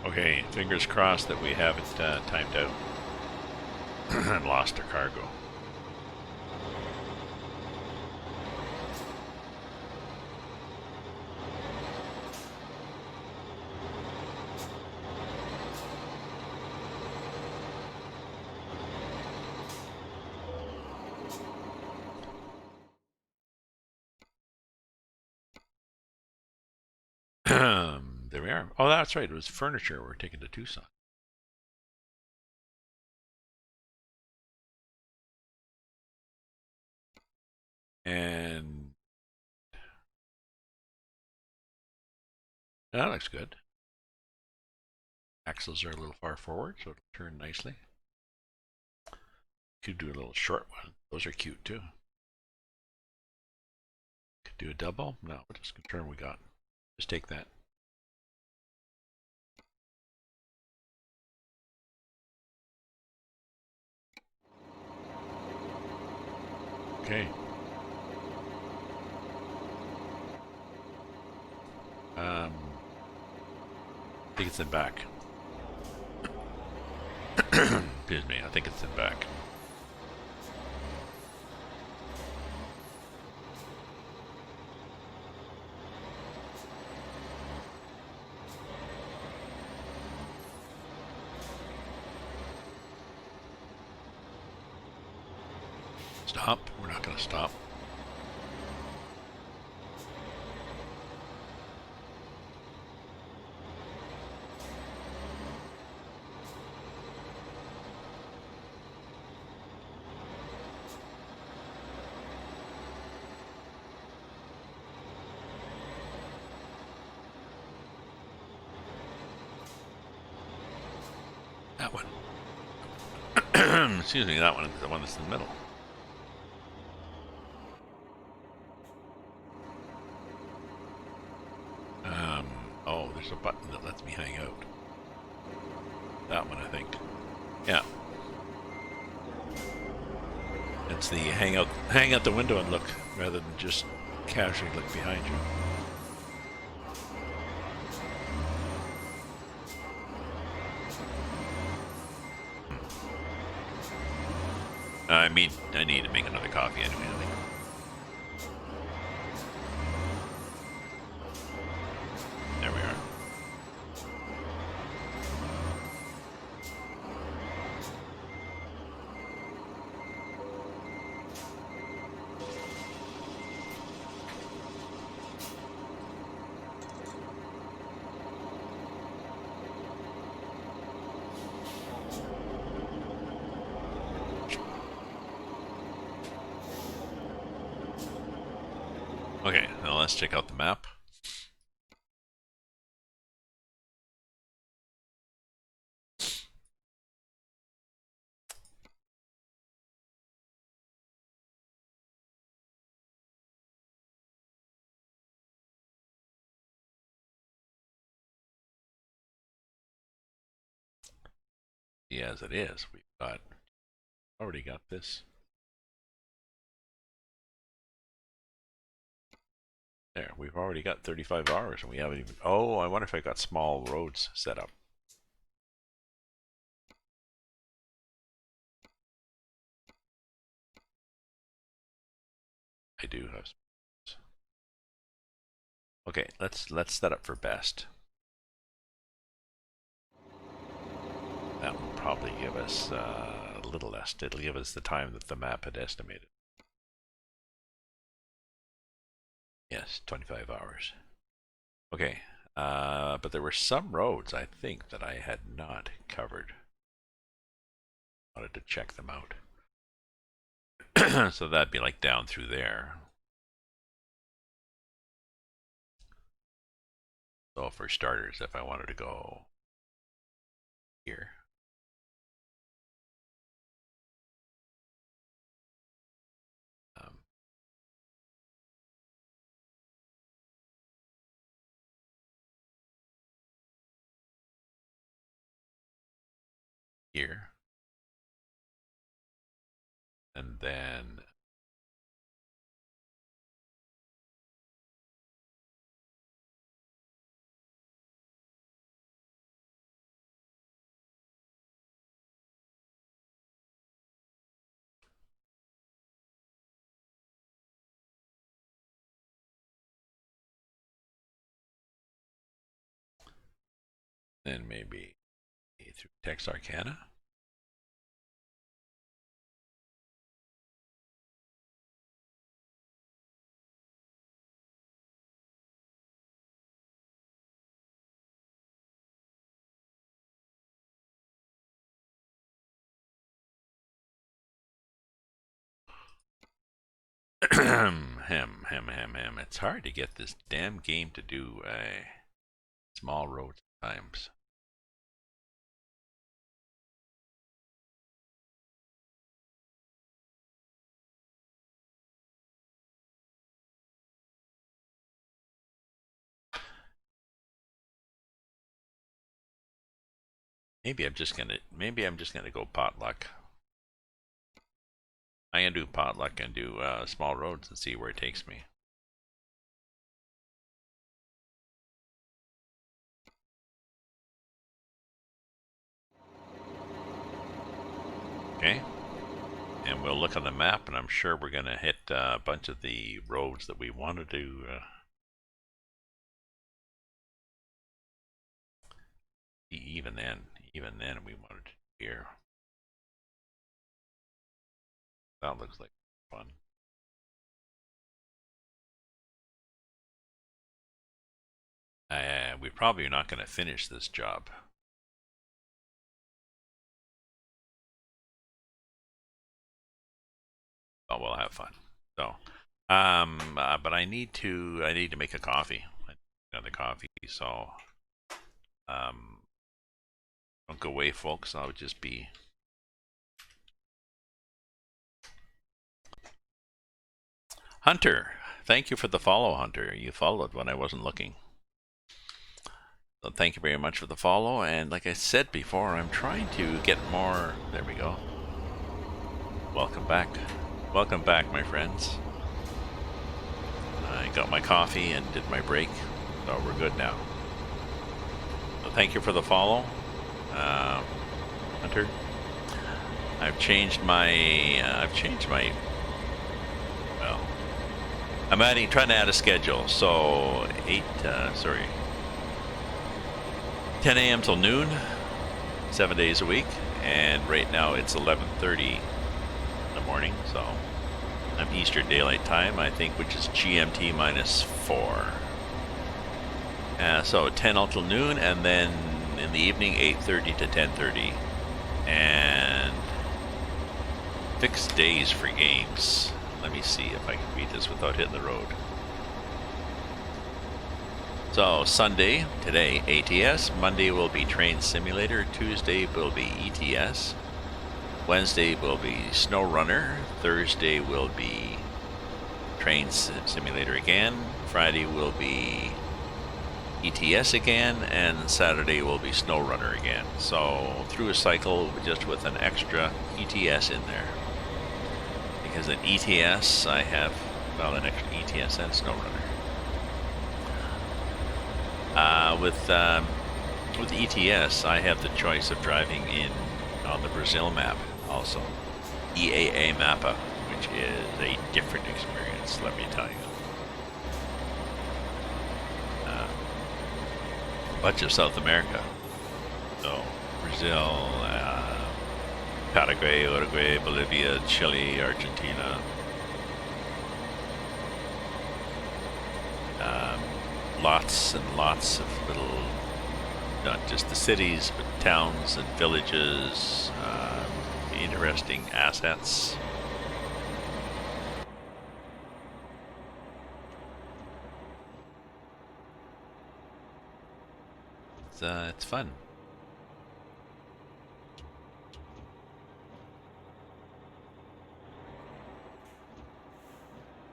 Okay, fingers crossed that we haven't timed out and lost our cargo. There we are. Oh, that's right. It was furniture we're taking to Tucson. And that looks good. Axles are a little far forward, so it'll turn nicely. Could do a little short one. Those are cute too. Could do a double. No, what is the turn we got? Just take that. Okay. I think it's in back. Excuse me, I think it's in back. Stop. We're not going to stop. That one. Excuse me, that one is the one that's in the middle. Oh, there's a button that lets me hang out. That one, I think. Yeah. It's the hang out the window and look rather than just casually look behind you. I mean, I need to make another coffee anyway. I think. There we are. Okay, now let's check out the map. Yeah, as it is, we've already got this. There, we've already got 35 hours and we haven't even... Oh, I wonder if I got small roads set up. I do have... Okay, let's set up for best. That will probably give us a little less. It'll give us the time that the map had estimated. Yes, 25 hours. Okay, but there were some roads, I think, that I had not covered. I wanted to check them out. So that'd be like down through there. So for starters, if I wanted to go here. Um, here. And then maybe through Texarkana. Hem. It's hard to get this damn game to do small roads times. Maybe I'm just gonna go potluck. I'm gonna do potluck and do small roads and see where it takes me. Okay. And we'll look on the map, and I'm sure we're gonna hit a bunch of the roads that we want to do. Even then, we wanted to here. That looks like fun. We're probably not going to finish this job. But we'll have fun. So, but I need to make a coffee, another coffee. So, don't go away, folks. I'll just be. Hunter, thank you for the follow, Hunter. You followed when I wasn't looking. So thank you very much for the follow. And like I said before, I'm trying to get more. There we go. Welcome back. Welcome back, my friends. I got my coffee and did my break, so we're good now. So thank you for the follow, Hunter. I've changed my. Well, I'm trying to add a schedule. So 10 a.m. till noon, 7 days a week, and right now it's 11:30 in the morning. So I'm Eastern Daylight Time, I think, which is GMT -4. So 10 until noon, and then in the evening 8:30 to 10:30, and fixed days for games. Let me see if I can read this without hitting the road. So Sunday, today, ATS. Monday will be Train Simulator. Tuesday will be ETS. Wednesday will be SnowRunner. Thursday will be Train Simulator again. Friday will be ETS again. And Saturday will be SnowRunner again. So through a cycle just with an extra ETS in there. Because in ETS I have, well, an extra ETS and SnowRunner. With ETS, I have the choice of driving in on the Brazil map, also EAA Mappa, which is a different experience. Let me tell you. Much of South America, so Brazil, Paraguay, Uruguay, Bolivia, Chile, Argentina. Lots and lots of little, not just the cities, but towns and villages, interesting assets. It's fun.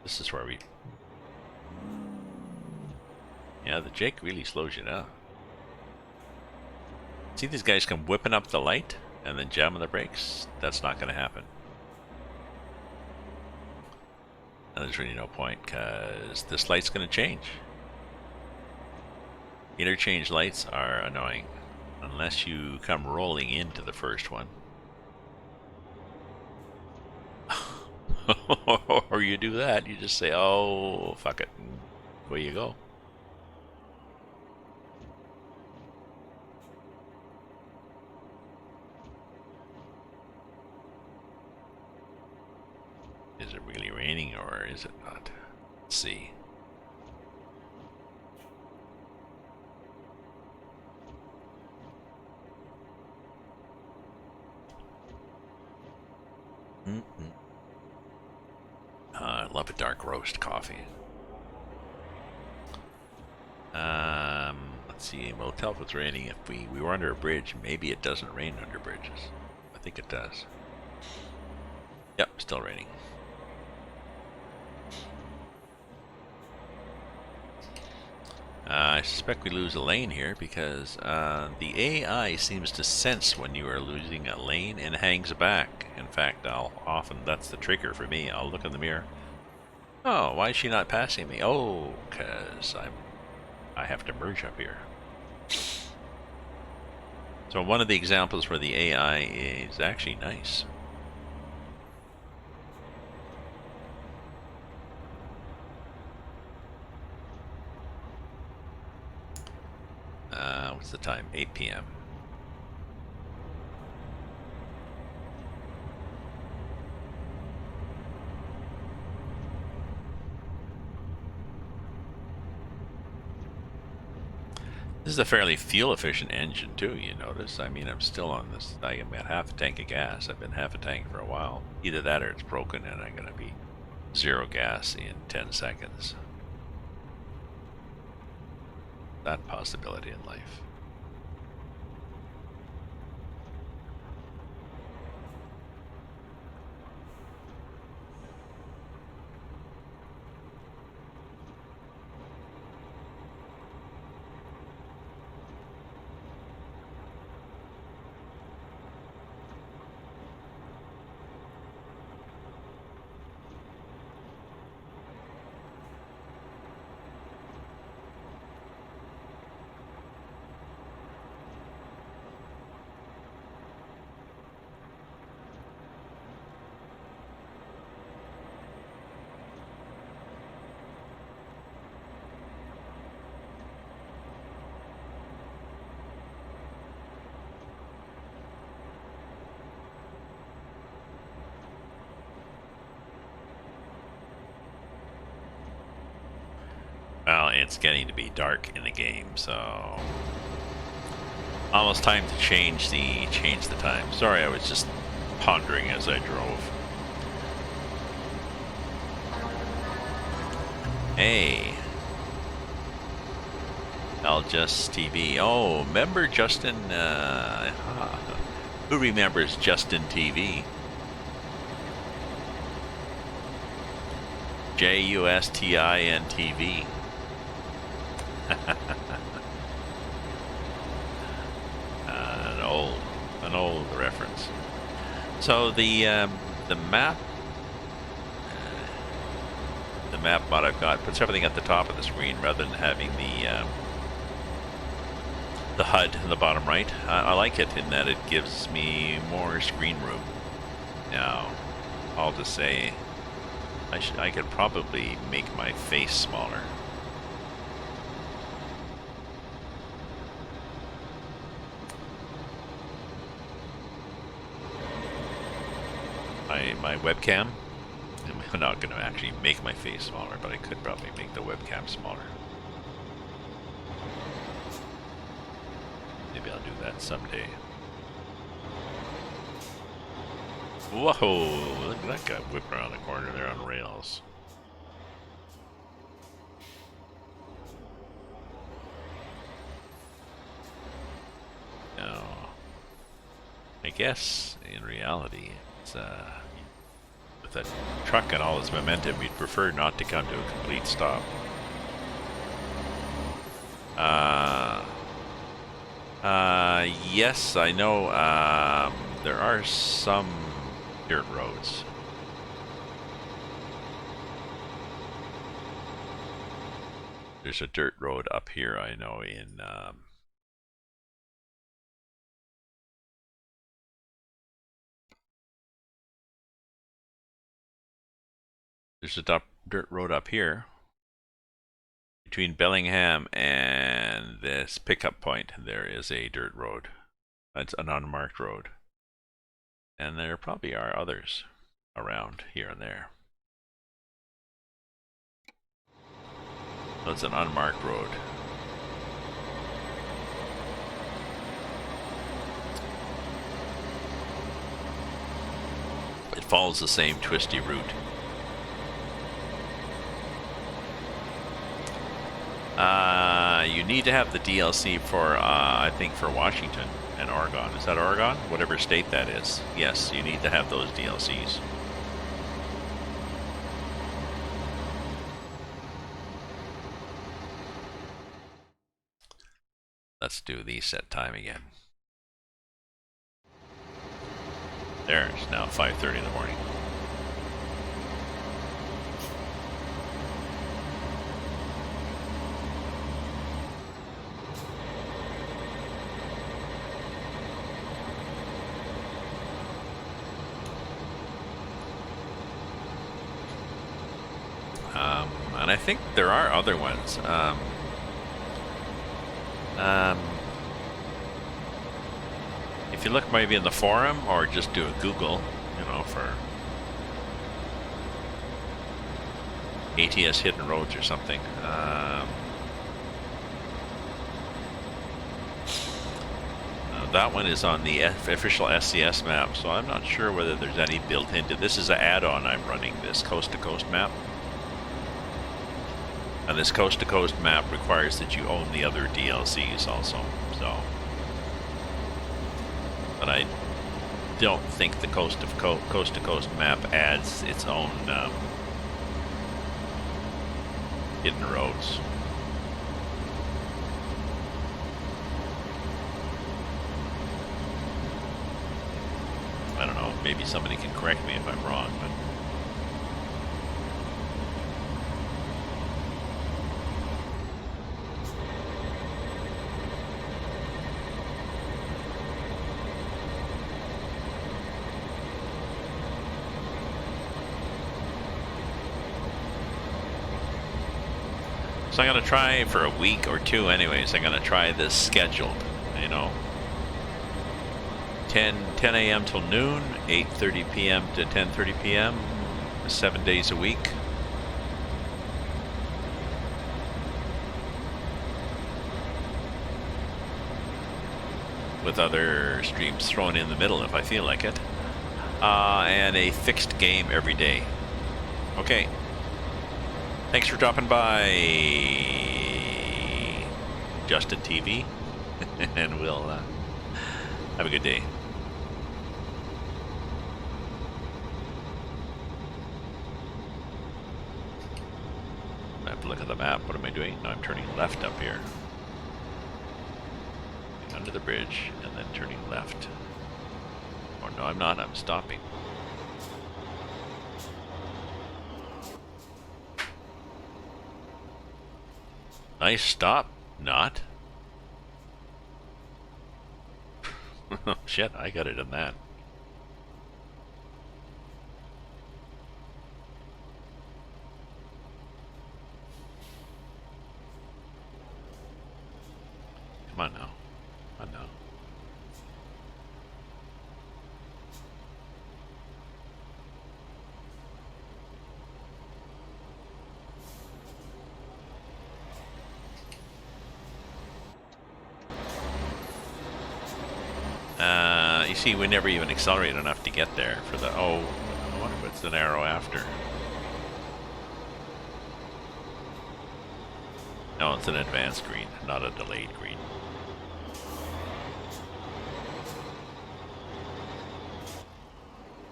This is where we... Yeah, the Jake really slows you down. See these guys come whipping up the light and then jamming the brakes? That's not going to happen. And there's really no point, because this light's going to change. Interchange lights are annoying, unless you come rolling into the first one. Or you do that, you just say, oh, fuck it, and away you go. Is it really raining or is it not? Let's see. I love a dark roast coffee. Let's see. We'll tell if it's raining. If we were under a bridge, maybe it doesn't rain under bridges. I think it does. Yep, still raining. I suspect we lose a lane here because the AI seems to sense when you are losing a lane and hangs back. In fact, that's the trigger for me. I'll look in the mirror. Oh, why is she not passing me? Oh, because I have to merge up here. So one of the examples where the AI is actually nice. What's the time? 8 p.m. This is a fairly fuel-efficient engine too, you notice. I mean, I'm still on this. I'm at half a tank of gas. I've been half a tank for a while. Either that or it's broken and I'm going to be zero gas in 10 seconds. That possibility in life. it's getting to be dark in the game, so almost time to change the time. Sorry, I was just pondering as I drove. Hey, Just TV. Oh, remember Justin? Who remembers Justin TV? JUSTIN TV. An old reference. So the map mod I've got puts everything at the top of the screen rather than having the HUD in the bottom right. I like it in that it gives me more screen room. Now, I'll just say I could probably make my face smaller. My webcam, I'm not going to actually make my face smaller, but I could probably make the webcam smaller. Maybe I'll do that someday. Whoa, look at that guy whipping around the corner there on rails. Now, I guess in reality, it's with a truck and all its momentum, you'd prefer not to come to a complete stop. Yes, I know there are some dirt roads. There's a dirt road up here, I know, in there's a dirt road up here between Bellingham and this pickup point. There is a dirt road. That's an unmarked road. And there probably are others around here and there. That's an unmarked road. It follows the same twisty route. You need to have the DLC for, I think, for Washington and Oregon. Is that Oregon? Whatever state that is. Yes, you need to have those DLCs. Let's do the set time again. There, it's now 5:30 in the morning. And I think there are other ones. If you look maybe in the forum or just do a Google, you know, for ATS hidden roads or something. That one is on the official SCS map, so I'm not sure whether there's any built into. This is an add-on I'm running, this coast-to-coast map. And this coast-to-coast map requires that you own the other DLCs also, so. But I don't think the coast-to-coast map adds its own hidden roads. I don't know, maybe somebody can correct me if I'm wrong, but so I'm going to try for a week or two anyways. I'm going to try this scheduled, you know. 10 a.m. till noon, 8:30 p.m. to 10:30 p.m., 7 days a week. with other streams thrown in the middle if I feel like it. And a fixed game every day. Okay. Thanks for dropping by, Justin TV. And we'll have a good day. I have to look at the map. What am I doing? No, I'm turning left up here. Under the bridge and then turning left. Oh no, I'm not. I'm stopping. Nice stop. Not. Oh shit, I got it in that. Come on now. Come on now. You see, we never even accelerated enough to get there for the... Oh, I wonder what's the arrow after. No, it's an advanced green, not a delayed green.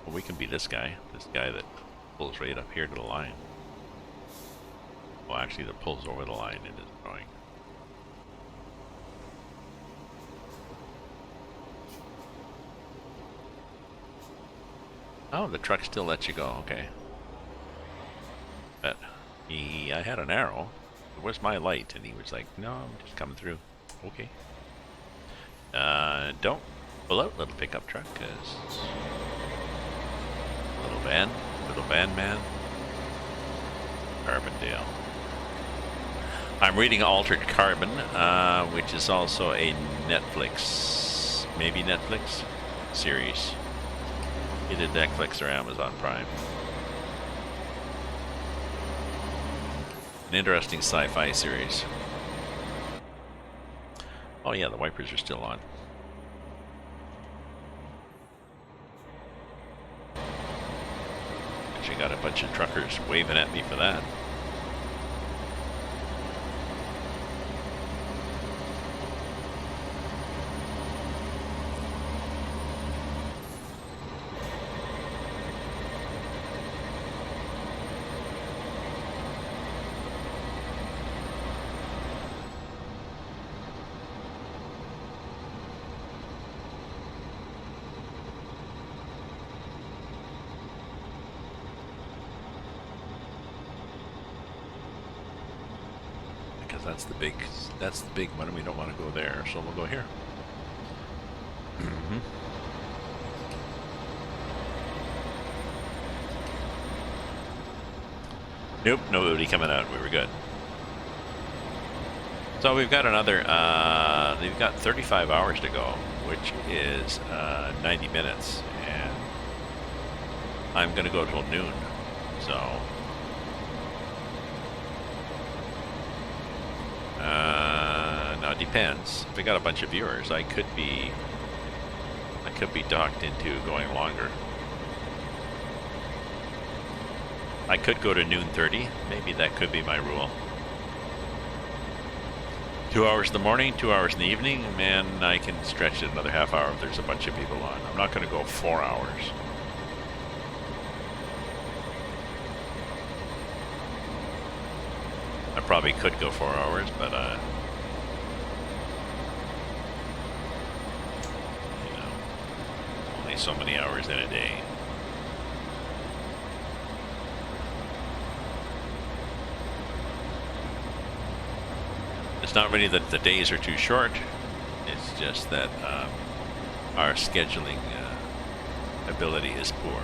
Well, we can be this guy that pulls right up here to the line. Well, actually, that pulls over the line. It is annoying. Oh, the truck still lets you go. Okay. But I had an arrow. Where's my light? And he was like, no, I'm just coming through. Okay. Don't pull out, little pickup truck, because little van man. Carbondale. I'm reading Altered Carbon, which is also a Netflix, maybe Netflix series. Either Netflix or Amazon Prime. An interesting sci-fi series. Oh yeah, the wipers are still on. Actually got a bunch of truckers waving at me for that. That's the big one, and we don't want to go there, so we'll go here. Nope, nobody coming out. We were good. So we've got another, they've got 35 hours to go, which is 90 minutes, and I'm going to go till noon, so... Now it depends. If we got a bunch of viewers, I could be docked into going longer. I could go to noon 30. Maybe that could be my rule. 2 hours in the morning, 2 hours in the evening, man, I can stretch it another half hour if there's a bunch of people on. I'm not going to go 4 hours. I probably could go 4 hours, but you know, only so many hours in a day. It's not really that the days are too short. It's just that our scheduling ability is poor.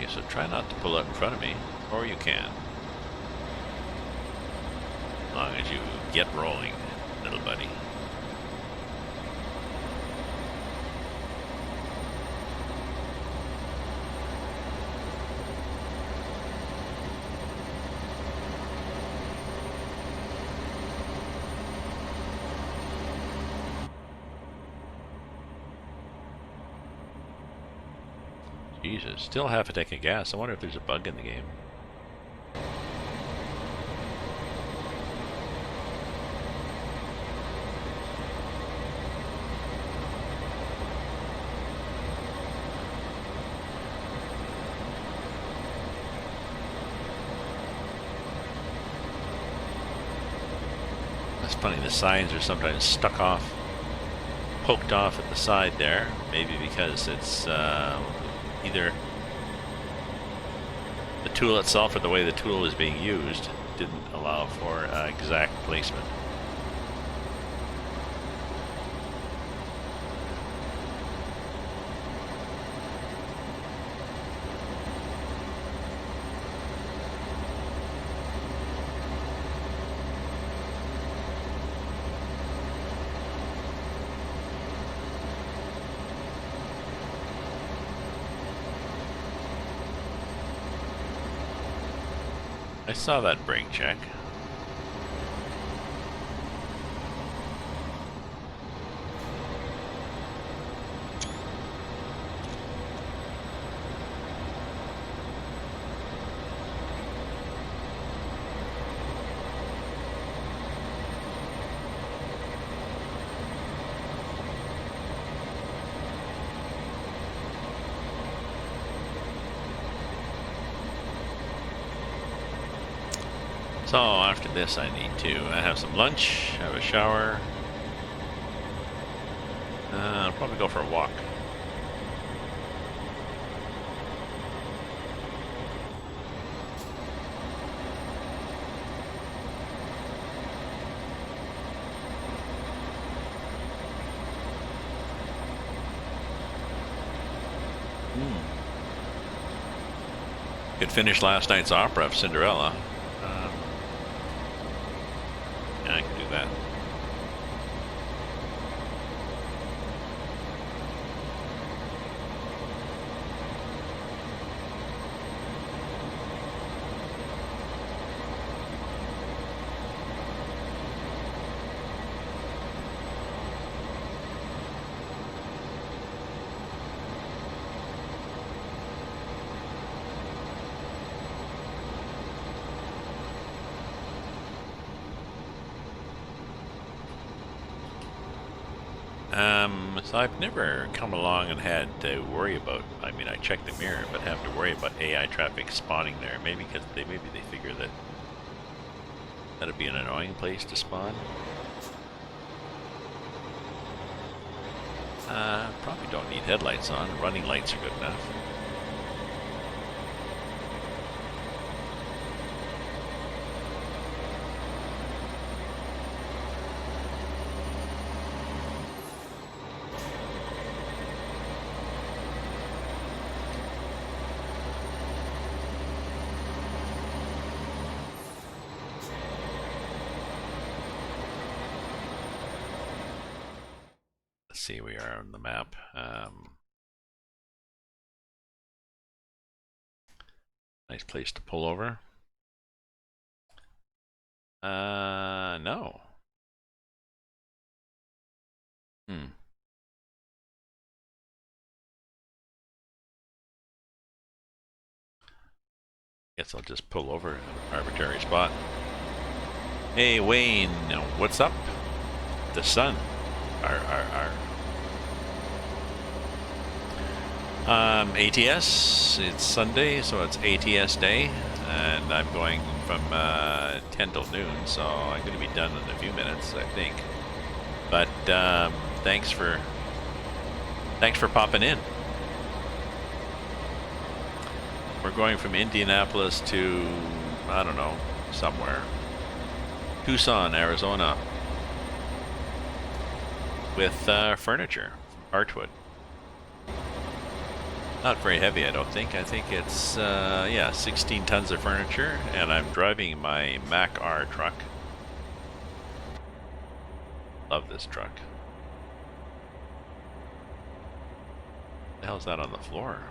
So try not to pull out in front of me, or you can. As long as you get rolling, little buddy. Jesus, still half a tank of gas. I wonder if there's a bug in the game. That's funny, the signs are sometimes stuck off, poked off at the side there. Maybe because it's either the tool itself or the way the tool is being used didn't allow for exact placement. I saw that brake check. So after this I need to have some lunch, have a shower. I'll probably go for a walk. Could finish last night's opera of Cinderella. Yeah, I can do that. So I've never come along and had to worry about, I mean, I check the mirror, but have to worry about AI traffic spawning there. Maybe because maybe they figure that that'd be an annoying place to spawn. Probably don't need headlights on. Running lights are good enough. See, we are on the map. Nice place to pull over. No. Guess I'll just pull over at an arbitrary spot. Hey, Wayne, what's up? The sun. ATS, it's Sunday, so it's ATS day, and I'm going from 10 till noon, so I'm going to be done in a few minutes, I think. But thanks for popping in. We're going from Indianapolis to, I don't know, somewhere. Tucson, Arizona, with furniture from Artwood. Not very heavy, I don't think. I think it's, yeah, 16 tons of furniture, and I'm driving my Mac R truck. Love this truck. What the hell's that on the floor?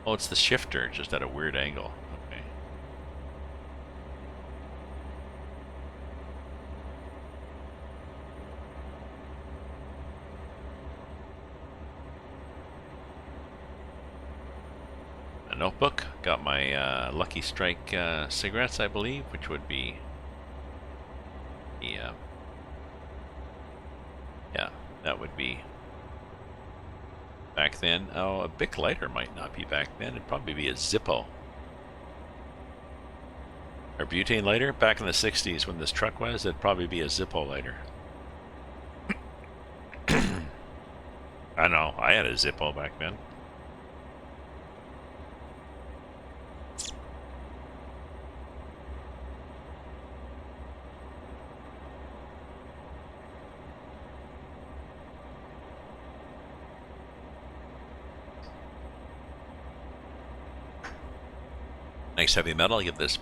Oh, it's the shifter, just at a weird angle. Okay. a notebook. Got my Lucky Strike cigarettes, I believe, which would be the yeah, that would be back then. Oh, a Bic lighter might not be back then. It'd probably be a Zippo. Or butane lighter. Back in the 60s when this truck was, it'd probably be a Zippo lighter. I know, I had a Zippo back then. Nice heavy metal. You get this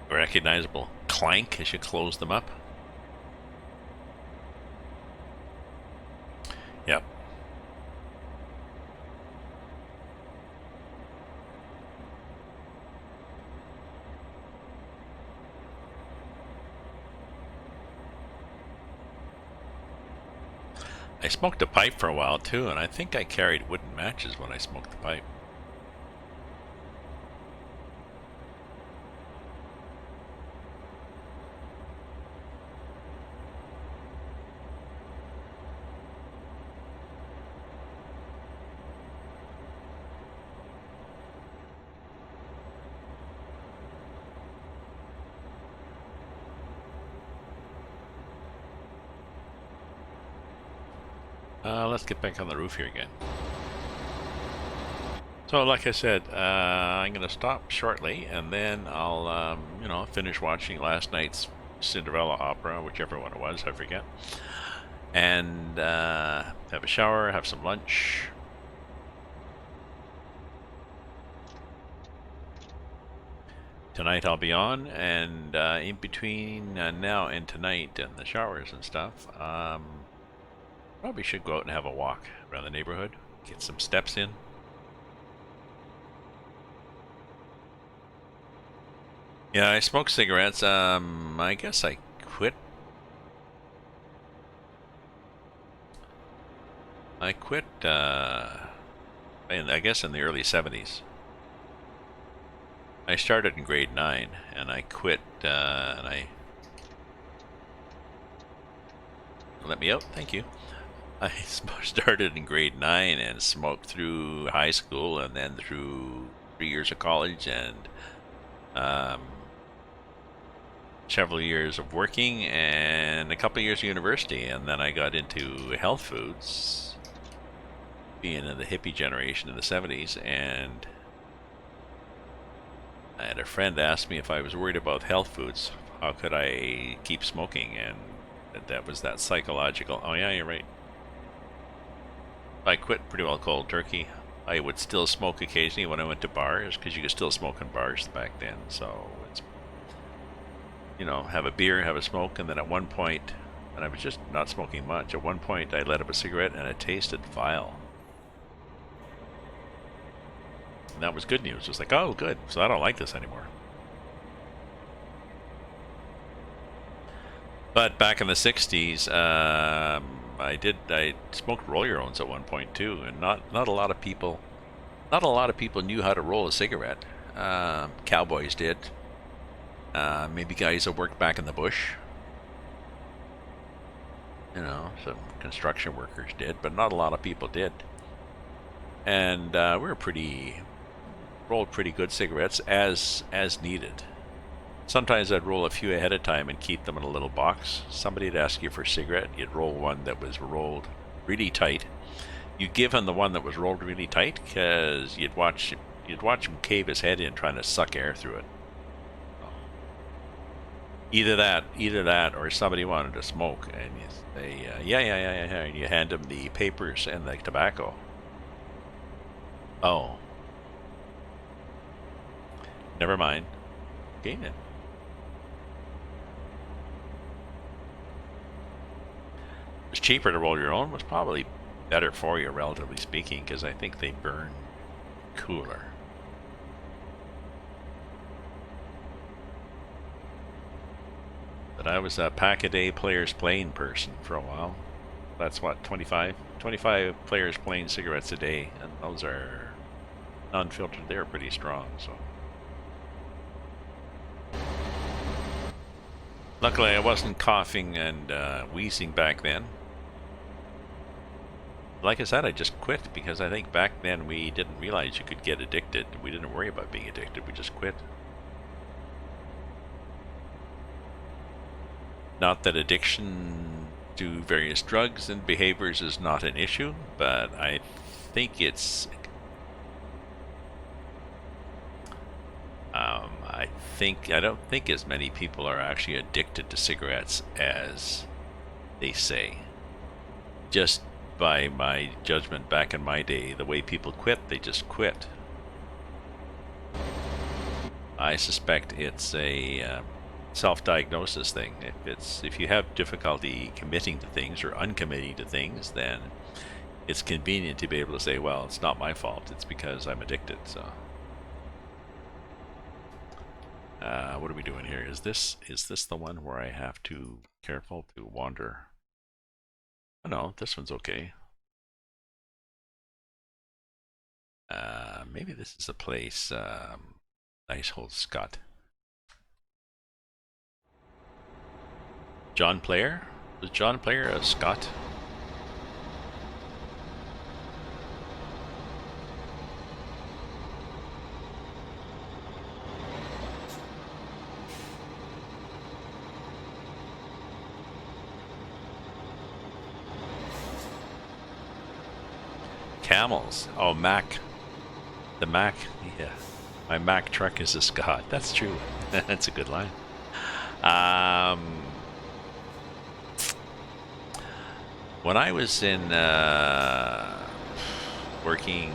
recognizable clank as you close them up. Yep. I smoked a pipe for a while too, and I think I carried wooden matches when I smoked the pipe. Let's get back on the roof here again. So, like I said, I'm going to stop shortly, and then I'll, finish watching last night's Cinderella opera, whichever one it was, I forget, and have a shower, have some lunch. Tonight I'll be on, and in between now and tonight and the showers and stuff, probably should go out and have a walk around the neighborhood, get some steps in. Yeah, I smoke cigarettes. I guess I quit. I quit, I guess in the early 70s. I started in grade 9, and I quit, and I... Let me out, thank you. I started in grade 9 and smoked through high school and then through 3 years of college and several years of working and a couple of years of university. And then I got into health foods, being in the hippie generation in the 70s. And I had a friend ask me if I was worried about health foods, how could I keep smoking? And that was that psychological, oh yeah, you're right. I quit pretty well cold turkey. I would still smoke occasionally when I went to bars, because you could still smoke in bars back then. So it's, have a beer, have a smoke, and then at one point, and I was just not smoking much, at one point I lit up a cigarette and it tasted vile. And that was good news. It was like, oh good, so I don't like this anymore. But back in the 60s, I smoked roll-your-owns at one point too, and not a lot of people knew how to roll a cigarette. Cowboys did. Maybe guys that worked back in the bush. Some construction workers did, but not a lot of people did. And we rolled pretty good cigarettes as needed. Sometimes I'd roll a few ahead of time and keep them in a little box. Somebody'd ask you for a cigarette, you'd roll one that was rolled really tight. You give him the one that was rolled really tight because you'd watch him cave his head in trying to suck air through it. Either that, or somebody wanted to smoke, and you say, yeah, and you hand him the papers and the tobacco. Oh, never mind. Okay then. It's cheaper to roll your own. Was probably better for you, relatively speaking, because I think they burn cooler. But I was a pack-a-day players playing person for a while. That's what, 25 25 players playing cigarettes a day, and those are unfiltered. They're pretty strong, so. Luckily, I wasn't coughing and wheezing back then. Like I said, I just quit because I think back then we didn't realize you could get addicted. We didn't worry about being addicted. We just quit. Not that addiction to various drugs and behaviors is not an issue, but I think it's... I don't think as many people are actually addicted to cigarettes as they say. Just by my judgment back in my day, the way people quit, they just quit. I suspect it's a self-diagnosis thing. If you have difficulty committing to things or uncommitting to things, then it's convenient to be able to say, well, it's not my fault, it's because I'm addicted. So what are we doing here? Is this the one where I have to be careful to wander? Oh, no, this one's okay. Maybe this is a place. Nice old Scott. John Player? Was John Player a Scot? Camels. Oh, Mac. The Mac. Yeah. My Mac truck is a Scot. That's true. That's a good line. When I was in working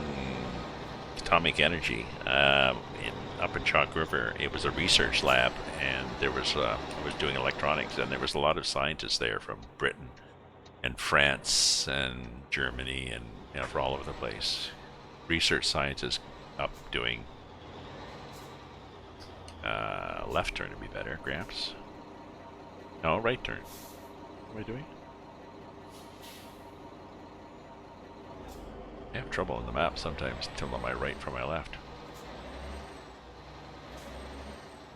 atomic energy up in Chalk River, it was a research lab, and there was I was doing electronics, and there was a lot of scientists there from Britain and France and Germany and from all over the place. Research scientists up doing left turn would be better, Gramps. No, right turn. What am I doing? I have trouble in the map sometimes telling my right from my left.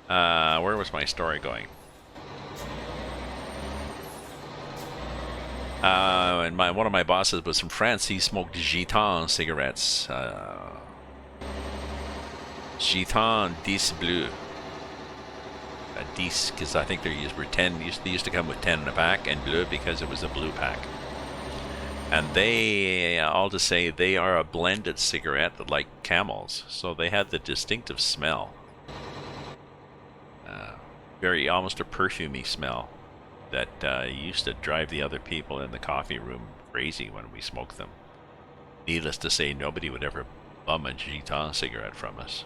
Where was my story going? And one of my bosses was from France. He smoked Gitan cigarettes. Gitan 10 bleu. 10, because I think they used to come with 10 in a pack, and bleu because it was a blue pack. And they, all to say, they are a blended cigarette that like Camels, so they had the distinctive smell. Very, almost a perfumey smell that used to drive the other people in the coffee room crazy when we smoked them. Needless to say, nobody would ever bum a Gitan cigarette from us.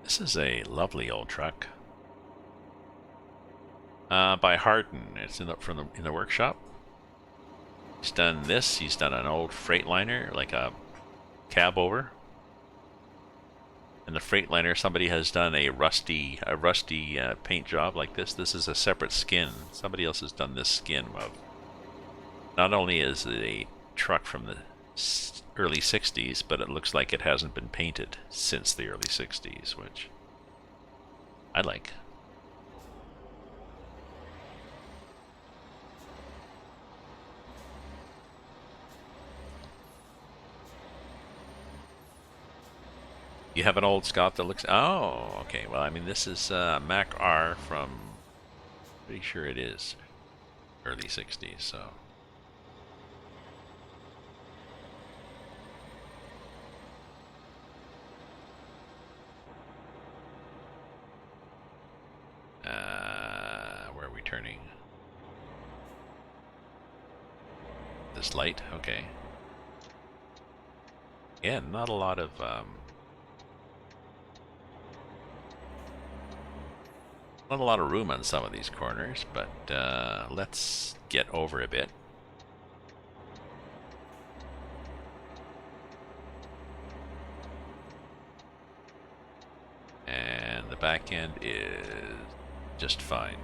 This is a lovely old truck. By Harden. It's in the workshop. He's done this. He's done an old Freightliner, like a cab over. And the Freightliner, somebody has done a rusty paint job like this. This is a separate skin. Somebody else has done this skin of. Not only is it a truck from the early 60s, but it looks like it hasn't been painted since the early 60s, which I like. You have an old Scott that looks... Oh, okay. Well, I mean, this is Mac R from... Pretty sure it is early 60s, so... where are we turning? This light? Okay. Yeah, not a lot of... Not a lot of room on some of these corners, but let's get over a bit. The back end is just fine.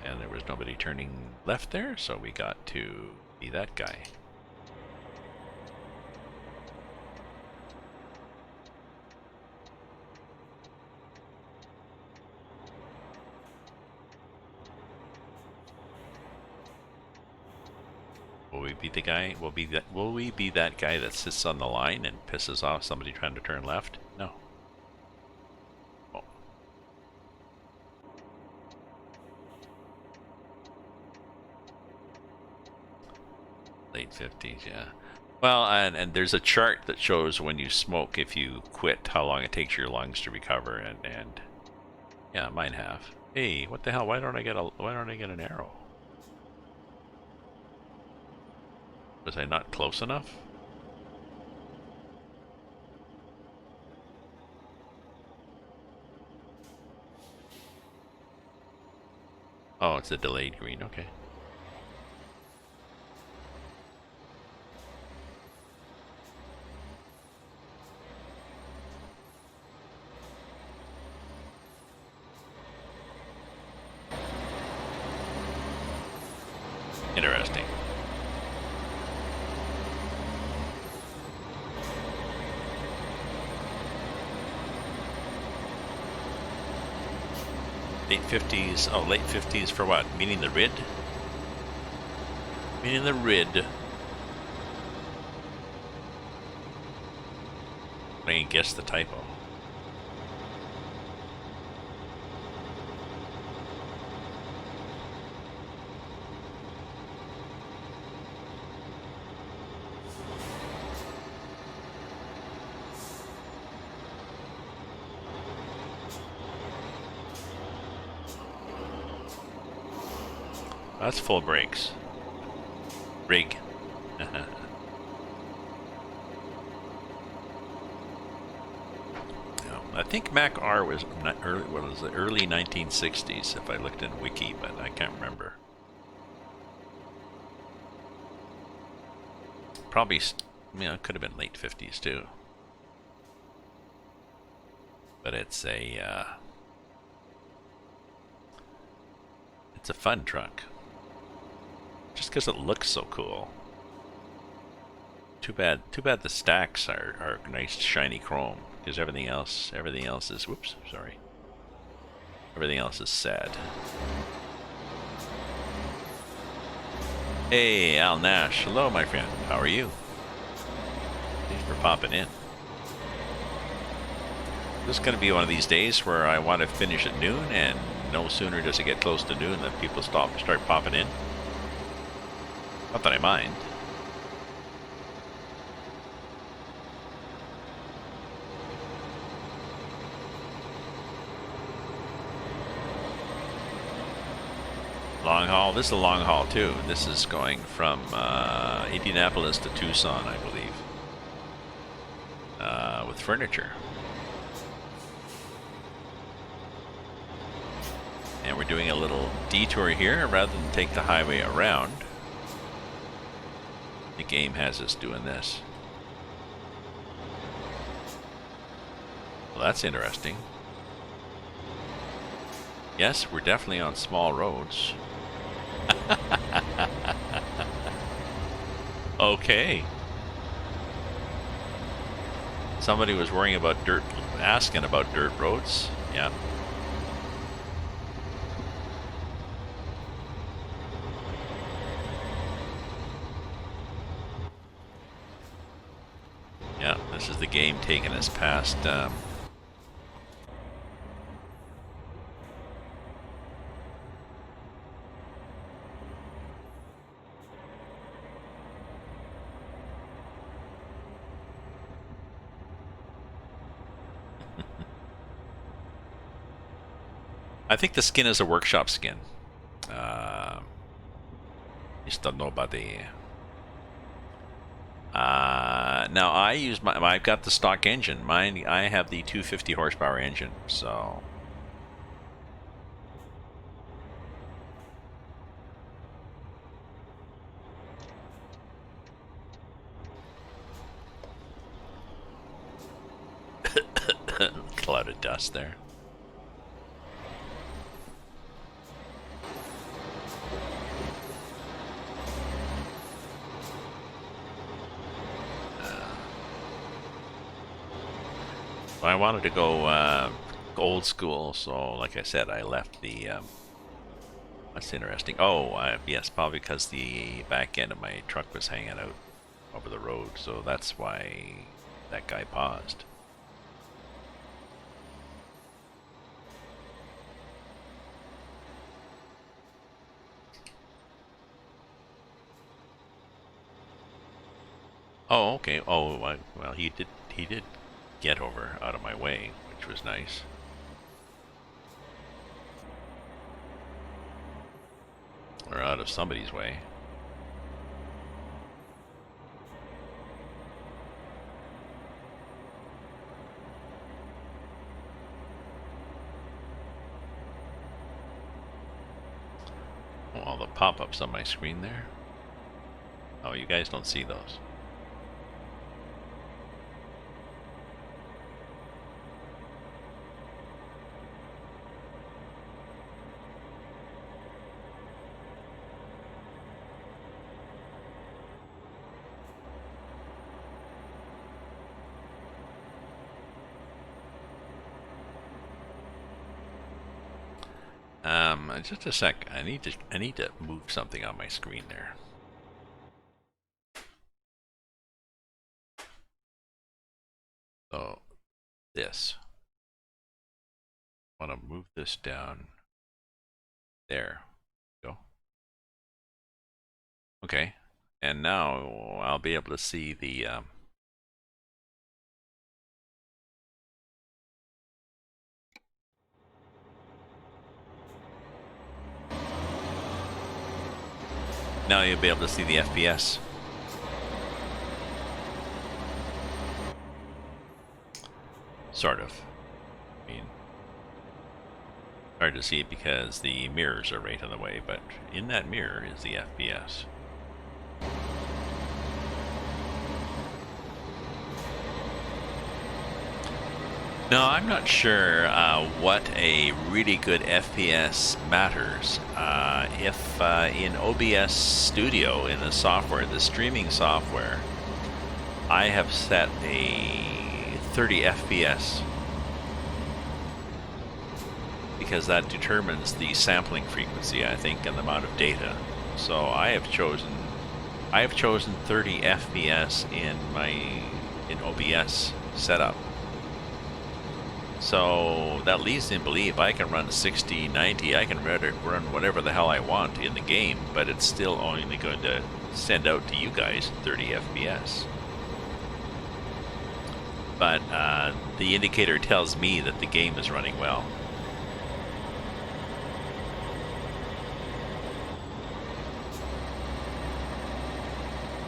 And there was nobody turning left there, so we got to be that guy. Will we be the guy? Will we be that guy that sits on the line and pisses off somebody trying to turn left? No. Oh. Late 50s, yeah. Well, and there's a chart that shows when you smoke, if you quit, how long it takes your lungs to recover, and yeah, mine have. Hey, what the hell? Why don't I get an arrow? Was I not close enough? Oh, it's a delayed green, okay. Interesting. Late 50s. Oh, late 50s for what? Meaning the rid? Meaning the rid. I can guess the typo. That's full brakes. Rig. I think Mac R was not early. What was it? Early 1960s, if I looked in Wiki, but I can't remember. Probably, it could have been late 50s too. But it's a fun truck. Just because it looks so cool. Too bad the stacks are nice shiny chrome, because everything else is, whoops, sorry. Everything else is sad. Hey, Al Nash. Hello, my friend. How are you? Thanks for popping in. This is going to be one of these days where I want to finish at noon, and no sooner does it get close to noon than people start popping in. Not that I mind. Long haul. This is a long haul too. This is going from Indianapolis to Tucson, I believe, with furniture. And we're doing a little detour here rather than take the highway around. The game has us doing this. Well, that's interesting. Yes, we're definitely on small roads. Okay. Somebody was worrying about asking about dirt roads. Yeah. Yeah, this is the game taking us past I think the skin is a workshop skin. Just don't know about the. Now I use I've got the stock engine. Mine, I have the 250 horsepower engine, so. cloud of dust there. I wanted to go old school, so like I said, I left the. That's interesting. Oh, yes, probably because the back end of my truck was hanging out over the road, so that's why that guy paused. Oh, okay. Oh, well, he did get over out of my way, which was nice. Or out of somebody's way. Oh, all the pop-ups on my screen there. Oh, you guys don't see those. Just a sec. I need to move something on my screen there. So this. I want to move this down. There. Go. Okay. And now I'll be able to see the now you'll be able to see the FPS. Sort of. I mean, hard to see it because the mirrors are right in the way, but in that mirror is the FPS. No, I'm not sure what a really good FPS matters. If in OBS Studio, in the software, the streaming software, I have set a 30 FPS because that determines the sampling frequency, I think, and the amount of data. So I have chosen 30 FPS in OBS setup. So that leads me to believe I can run 60, 90, I can run whatever the hell I want in the game, but it's still only going to send out to you guys 30 FPS. But the indicator tells me that the game is running well.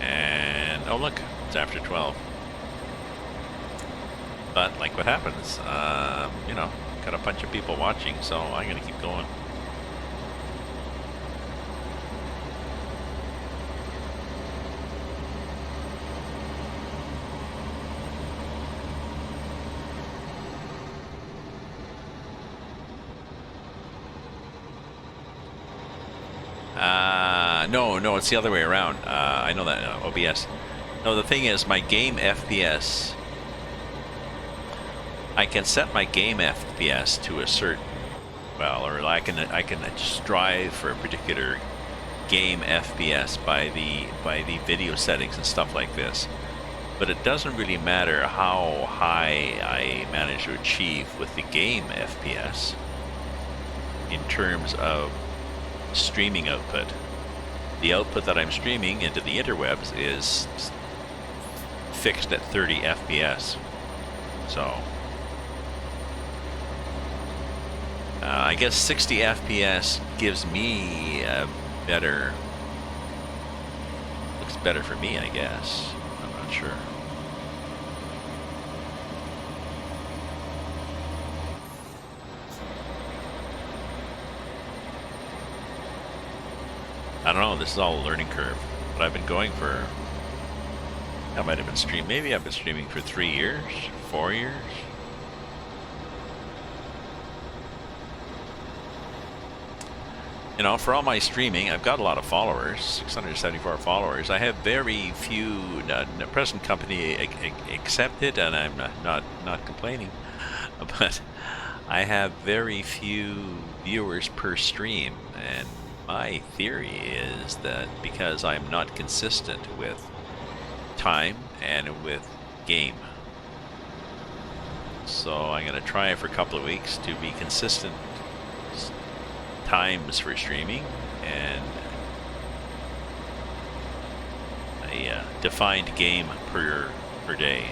And, oh look, it's after 12. But like what happens, you know, got a bunch of people watching, so I'm gonna keep going. No, it's the other way around. I know that OBS. No, the thing is, my game FPS. I can set my game FPS to a certain, well, or I can strive for a particular game FPS by the video settings and stuff like this. But it doesn't really matter how high I manage to achieve with the game FPS in terms of streaming output. The output that I'm streaming into the interwebs is fixed at 30 FPS. So I guess 60 FPS gives me a better, looks better for me, I guess. I'm not sure. I don't know, this is all a learning curve. But I've been going for, I might have been streaming, maybe I've been streaming for 3 years, 4 years. You know, for all my streaming, I've got a lot of followers, 674 followers. I have very few, present company accepted, and I'm not complaining, but I have very few viewers per stream, and my theory is that because I'm not consistent with time and with game. So I'm going to try for a couple of weeks to be consistent times for streaming and a defined game per day.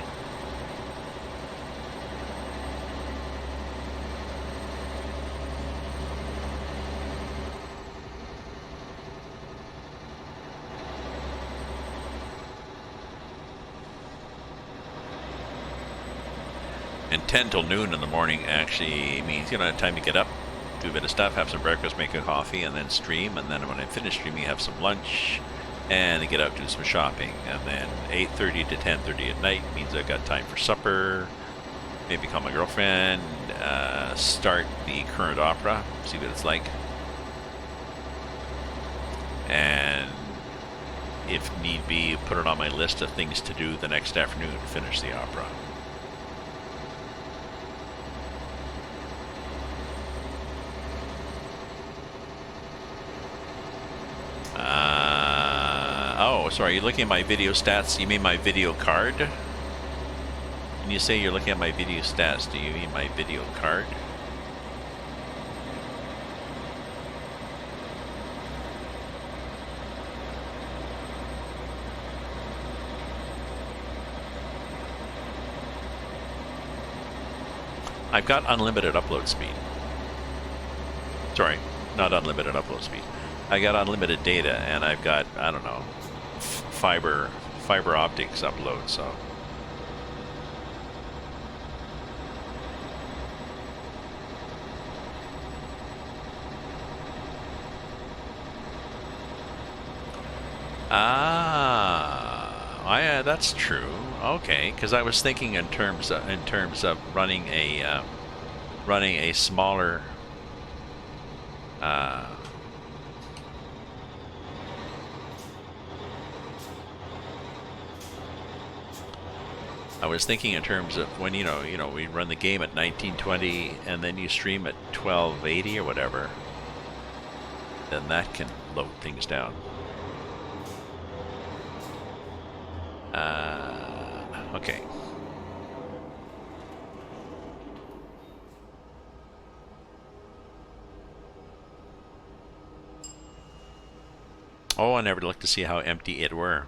And 10 till noon in the morning actually means, you know, time to get up, do a bit of stuff, have some breakfast, make a coffee, and then stream. And then when I finish streaming, have some lunch, and get out, do some shopping. And then 8:30 to 10:30 at night means I've got time for supper, maybe call my girlfriend, start the current opera, see what it's like. And if need be, put it on my list of things to do the next afternoon to finish the opera. Oh, sorry, you're looking at my video stats. You mean my video card? When you say you're looking at my video stats, do you mean my video card? I've got unlimited upload speed. Sorry, not unlimited upload speed. I got unlimited data, and I've got, I don't know, fiber optics upload, so. That's true. Okay, because I was thinking in terms of running a smaller. I was thinking in terms of when you know we run the game at 1920 and then you stream at 1280 or whatever, then that can load things down. Okay. Oh, I never looked to see how empty it were.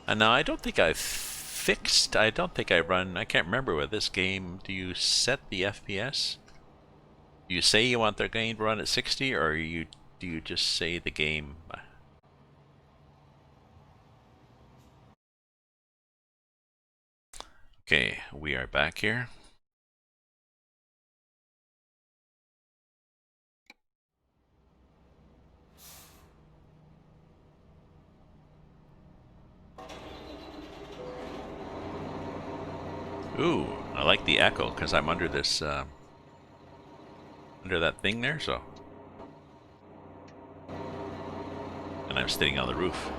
And now I don't think I run, I can't remember with this game, do you set the FPS? Do you say you want the game to run at 60, or do you just say the game? Okay, we are back here. Ooh, I like the echo because I'm under this, under that thing there, so. And I'm sitting on the roof.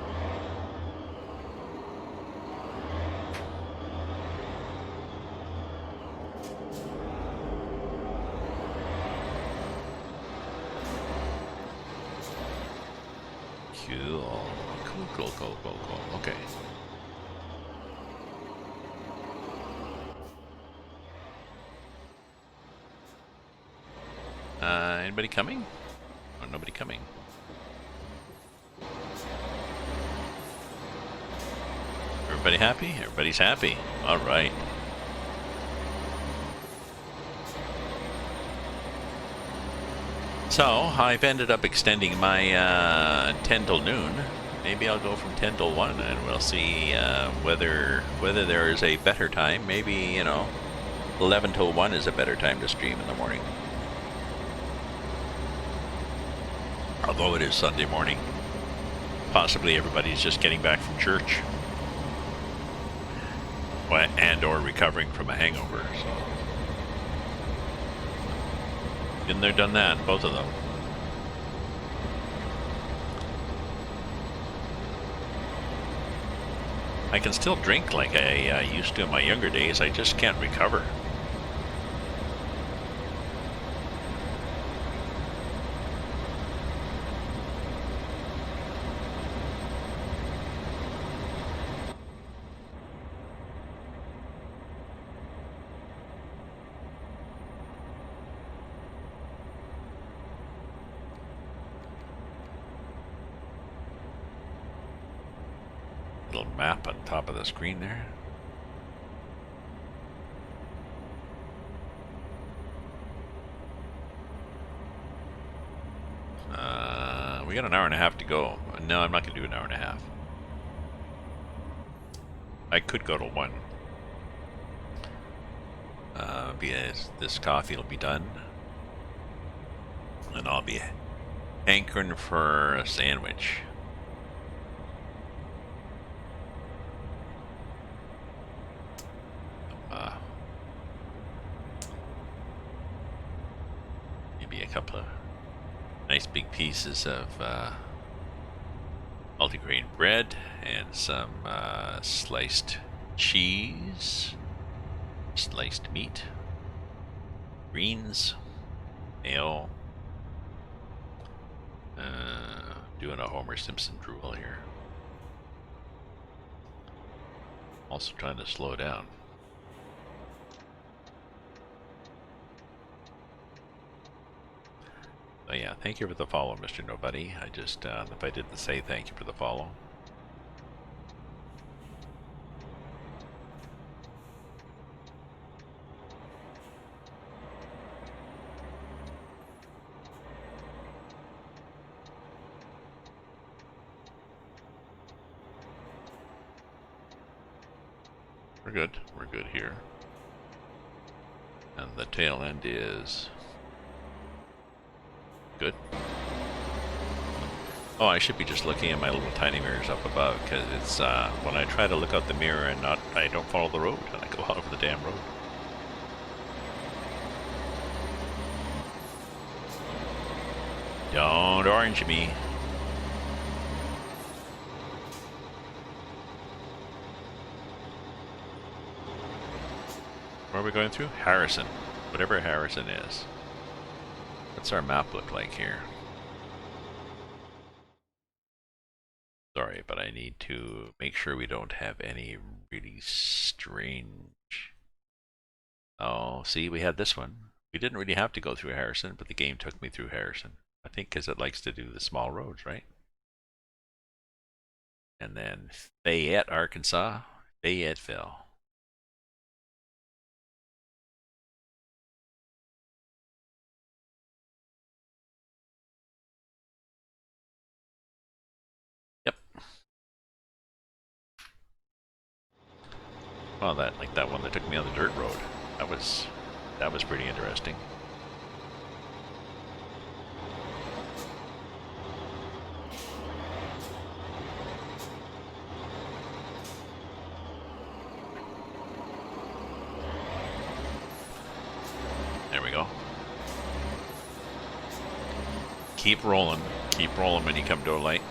Cool. Okay. Anybody coming? Oh, nobody coming. Everybody happy? Everybody's happy. All right. So, I've ended up extending my 10 till noon. Maybe I'll go from 10 till 1 and we'll see whether there is a better time. Maybe, 11 till 1 is a better time to stream in the morning. Although it is Sunday morning. Possibly everybody's just getting back from church. And or recovering from a hangover. So. Been there, done that, both of them. I can still drink like I used to in my younger days. I just can't recover. Little map on top of the screen there. We got an hour and a half to go. No, I'm not going to do an hour and a half. I could go to 1. This coffee will be done. And I'll be hankering for a sandwich. Maybe a couple of nice big pieces of multigrain bread and some sliced cheese, sliced meat, greens, ale. Doing a Homer Simpson drool here. Also trying to slow down. Oh yeah, thank you for the follow, Mr. Nobody. I just, if I didn't say thank you for the follow. We're good here. And the tail end is good. Oh, I should be just looking at my little tiny mirrors up above, because it's when I try to look out the mirror and I don't follow the road, and I go all over the damn road. Don't orange me. Where are we going through? Harrison. Whatever Harrison is. What's our map look like here? Sorry, but I need to make sure we don't have any really strange... Oh, see, we had this one. We didn't really have to go through Harrison, but the game took me through Harrison. I think because it likes to do the small roads, right? And then Fayette, Arkansas. Fayetteville. Well, that one that took me on the dirt road. That was pretty interesting. There we go. Keep rolling. Keep rolling when you come to a light.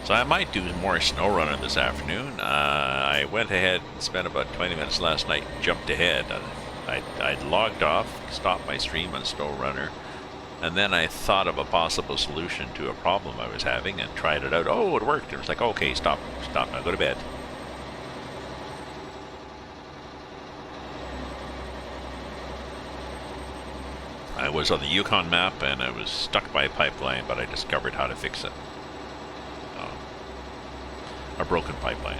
So I might do more snow running this afternoon. I went ahead and spent about 20 minutes last night, jumped ahead. I'd logged off, stopped my stream on Snow Runner, and then I thought of a possible solution to a problem I was having and tried it out. Oh, it worked. It was like, okay, stop, now go to bed. I was on the Yukon map and I was stuck by a pipeline, but I discovered how to fix it. A broken pipeline.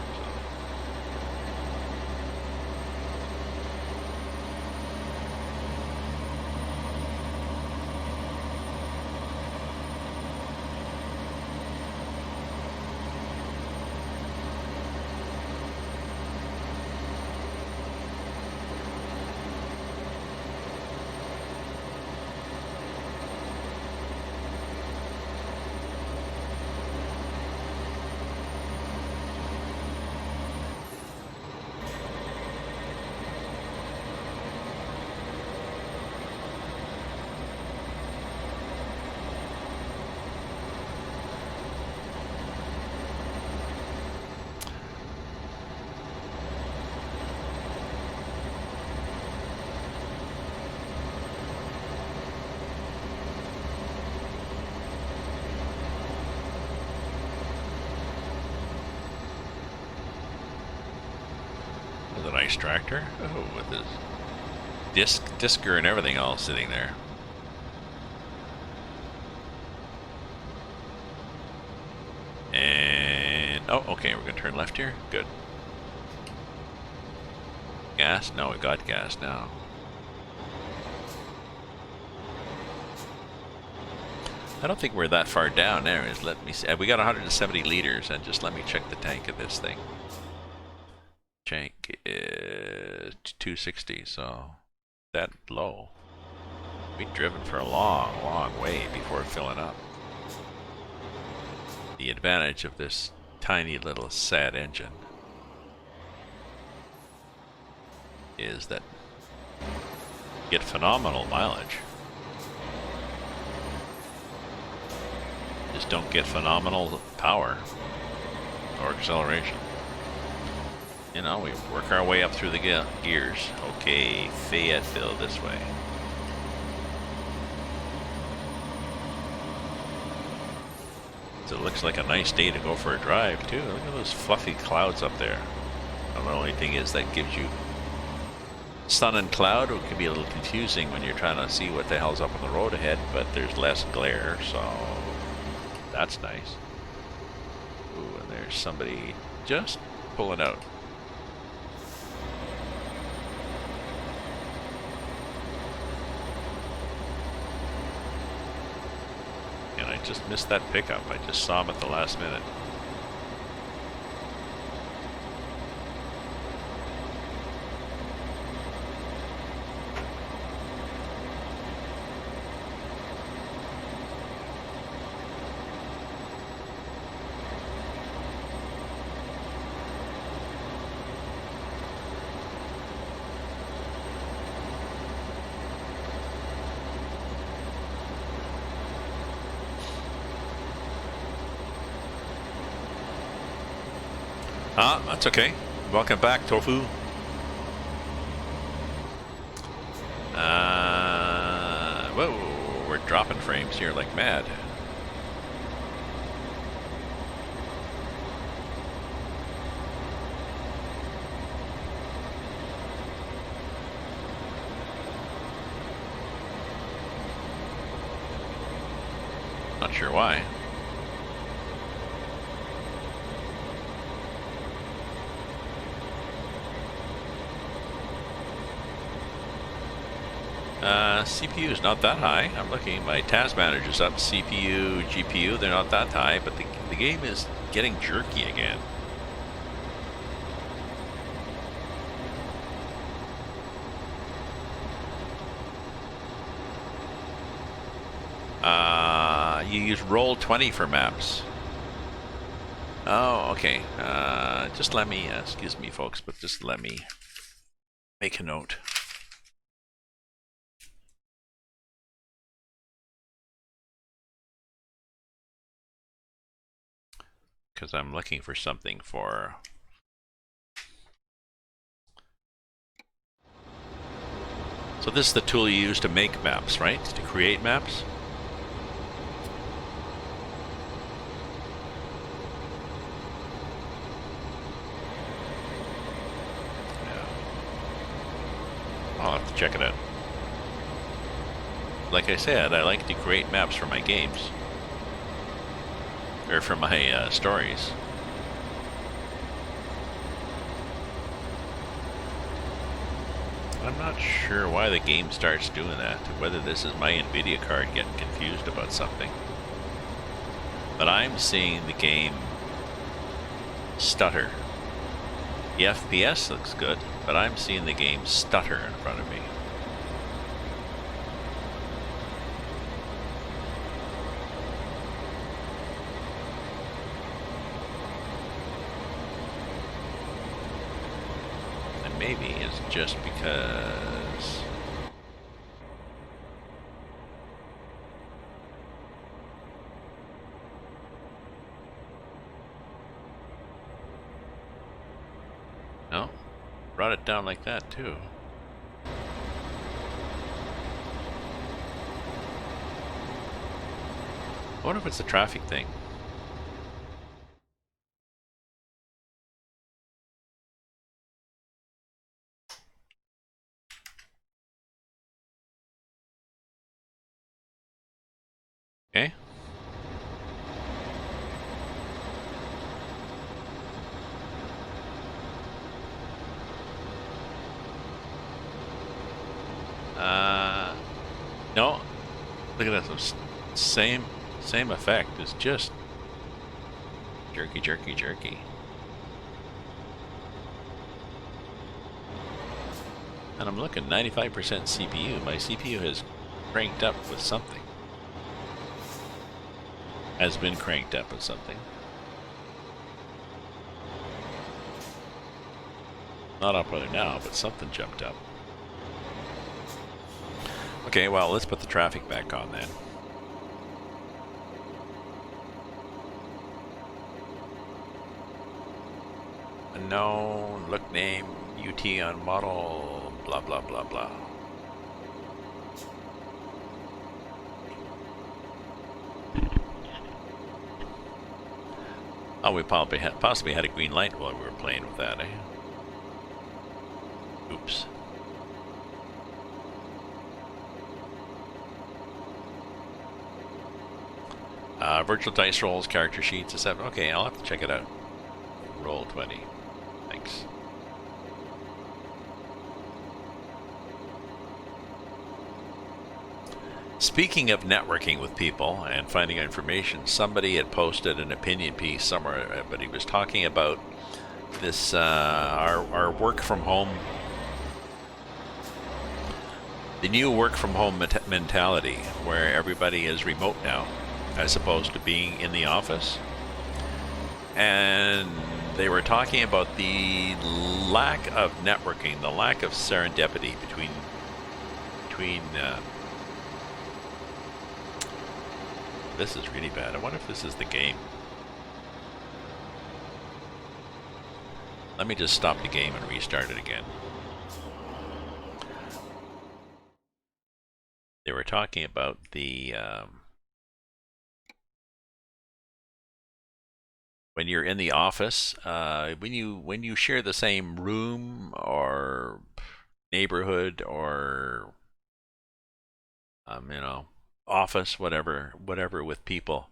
nice tractor. Oh, with his disc and everything all sitting there. And oh, okay, we're gonna turn left here. Good. Gas? No, we got gas now. I don't think we're that far down. Anyways, let me see. We got 170 liters, and just let me check the tank of this thing. Tank is 260, so that low. We've driven for a long, long way before filling up. The advantage of this tiny little sad engine is that you get phenomenal mileage. Just don't get phenomenal power or acceleration. You know, we work our way up through the gears. Okay, Fayetteville this way. So it looks like a nice day to go for a drive too. Look at those fluffy clouds up there. And the only thing is that gives you sun and cloud. It can be a little confusing when you're trying to see what the hell's up on the road ahead, but there's less glare, so that's nice. Ooh, and there's somebody just pulling out. And I just missed that pickup. I just saw him at the last minute. Ah, that's okay. Welcome back, Tofu. Whoa, we're dropping frames here like mad. Not sure why. CPU is not that high. I'm looking, my task manager's up. CPU, GPU, they're not that high, but the game is getting jerky again. You use Roll20 for maps. Oh, okay. Just let me, excuse me folks, but just let me make a note. Because I'm looking for something for so this is the tool you use to make maps, right? To create maps? Yeah. I'll have to check it out. Like I said, I like to create maps for my games. Or for my stories. I'm not sure why the game starts doing that, whether this is my NVIDIA card getting confused about something. But I'm seeing the game stutter. The FPS looks good, but I'm seeing the game stutter in front of me. Maybe it's just because no, brought it down like that too. I wonder if it's a traffic thing. Okay. No. Look at this. Same effect. It's just jerky, jerky, jerky. And I'm looking 95% CPU. My CPU has cranked up with something. Has been cranked up with something. Not up right now, but something jumped up. Okay, well, let's put the traffic back on then. Unknown, look name, UT on model, blah, blah, blah, blah. Oh, we possibly had a green light while we were playing with that, eh? Oops. Virtual dice rolls, character sheets, etc. Okay, I'll have to check it out. Roll 20. Thanks. Speaking of networking with people and finding information, somebody had posted an opinion piece somewhere, but he was talking about this, our work from home, the new work from home mentality, where everybody is remote now, as opposed to being in the office. And they were talking about the lack of networking, the lack of serendipity between this is really bad. I wonder if this is the game. Let me just stop the game and restart it again. They were talking about the when you're in the office, when you share the same room or neighborhood or office, whatever with people,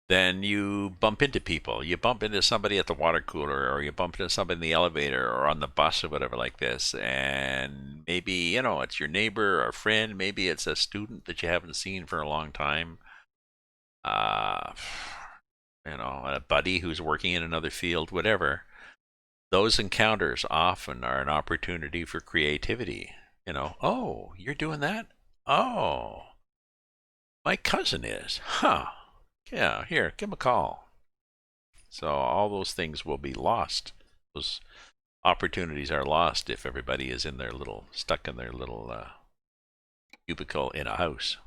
then you bump into people. You bump into somebody at the water cooler, or you bump into somebody in the elevator or on the bus or whatever like this, and maybe it's your neighbor or friend, maybe it's a student that you haven't seen for a long time, a buddy who's working in another field, whatever. Those encounters often are an opportunity for creativity. Oh, you're doing that? Oh, my cousin is. Huh. Yeah, here, give him a call. So all those things will be lost. Those opportunities are lost if everybody is stuck in their little cubicle in a house.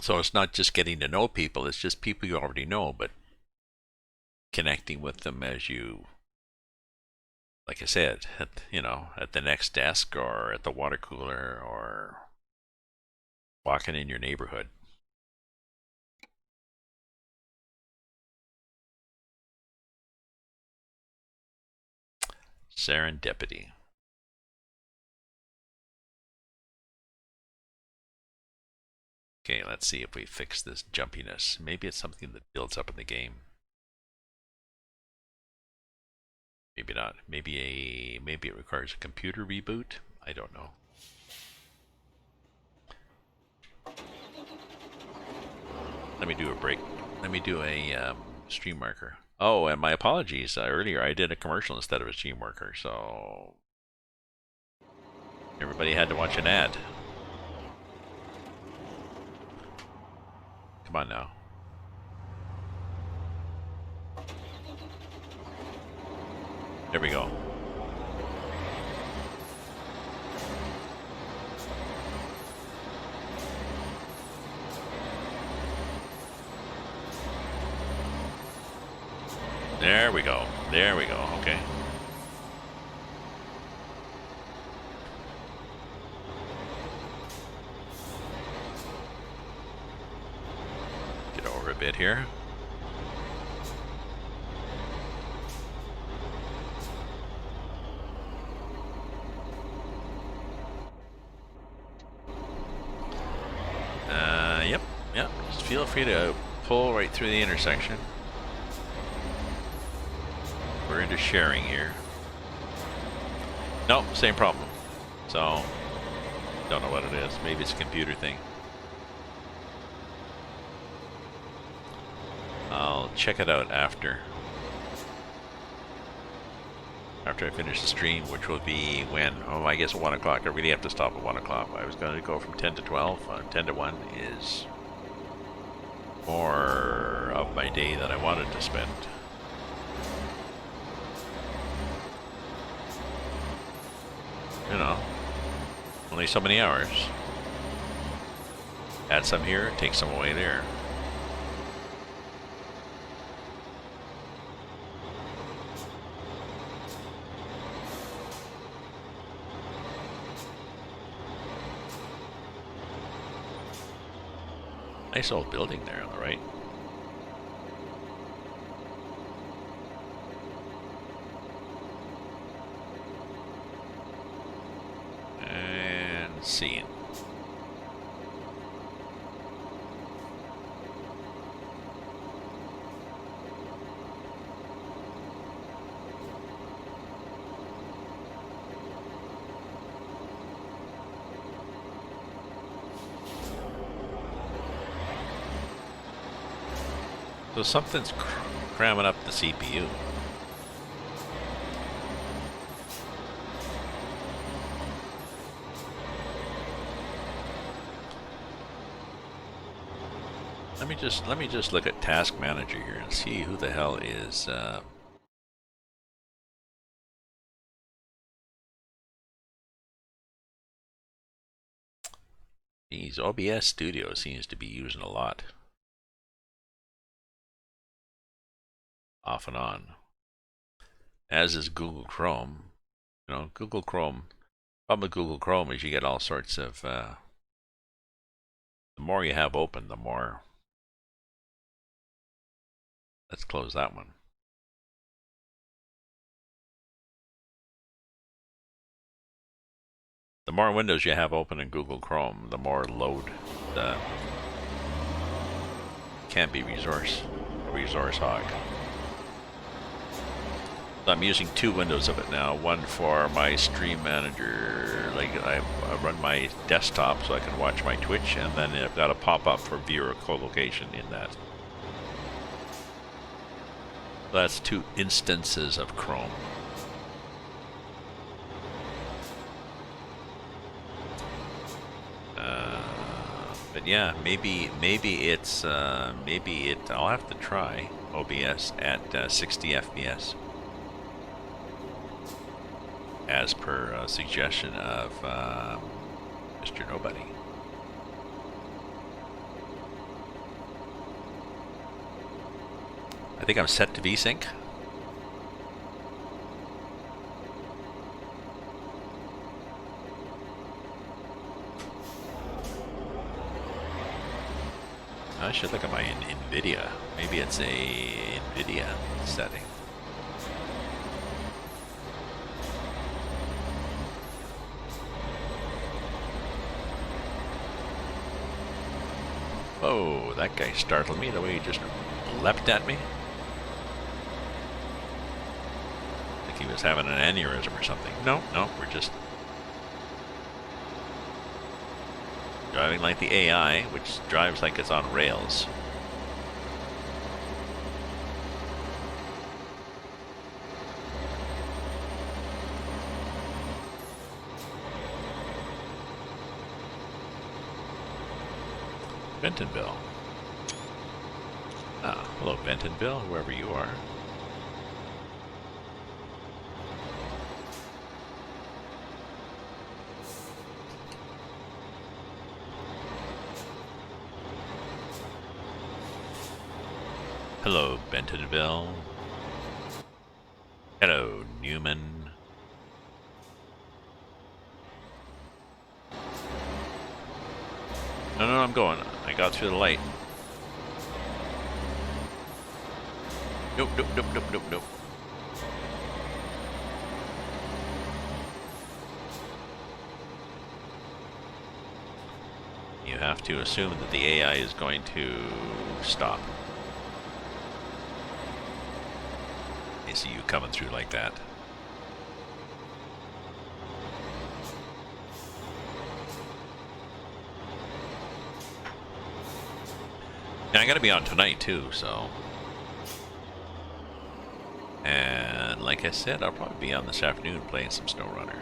So it's not just getting to know people, it's just people you already know, but connecting with them as you, like I said, at the next desk or at the water cooler or walking in your neighborhood. Serendipity. Okay, let's see if we fix this jumpiness. Maybe it's something that builds up in the game. Maybe not. Maybe it requires a computer reboot. I don't know. Let me do a break. Let me do a stream marker. Oh, and my apologies. Earlier I did a commercial instead of a stream marker, so everybody had to watch an ad. Come on now. There we go. There we go. There we go. Okay. Get over a bit here. Yeah, just feel free to pull right through the intersection. We're into sharing here. Nope, same problem. So, don't know what it is. Maybe it's a computer thing. I'll check it out after I finish the stream, which will be when? Oh, I guess at 1 o'clock. I really have to stop at 1 o'clock. I was going to go from 10 to 12. 10 to 1 is more of my day that I wanted to spend. You know, only so many hours. Add some here, take some away there. Nice old building there on the right. And scene. So something's cramming up the CPU. Let me just look at Task Manager here and see who the hell is. Geez, OBS Studio seems to be using a lot. Off and on. As is Google Chrome. You know, Google Chrome. Problem with Google Chrome is you get all sorts of. The more you have open, the more. Let's close that one. The more windows you have open in Google Chrome, the more load can't be resource hog. So I'm using 2 windows of it now. One for my stream manager, like I run my desktop so I can watch my Twitch, and then I've got a pop-up for viewer co-location in that. That's 2 instances of Chrome. But yeah, maybe it's I'll have to try OBS at 60 FPS, as per suggestion of Mr. Nobody. I think I'm set to VSync. I should look at my NVIDIA. Maybe it's a NVIDIA setting. Whoa, that guy startled me the way he just leapt at me. Like he was having an aneurysm or something. No, we're just driving like the AI, which drives like it's on rails. Bentonville. Ah, hello Bentonville, whoever you are. Hello, Bentonville. Hello, Newman. No, I'm going. I got through the light. Nope. You have to assume that the AI is going to stop. I see you coming through like that. Now I gotta be on tonight too, so. And like I said, I'll probably be on this afternoon playing some SnowRunner.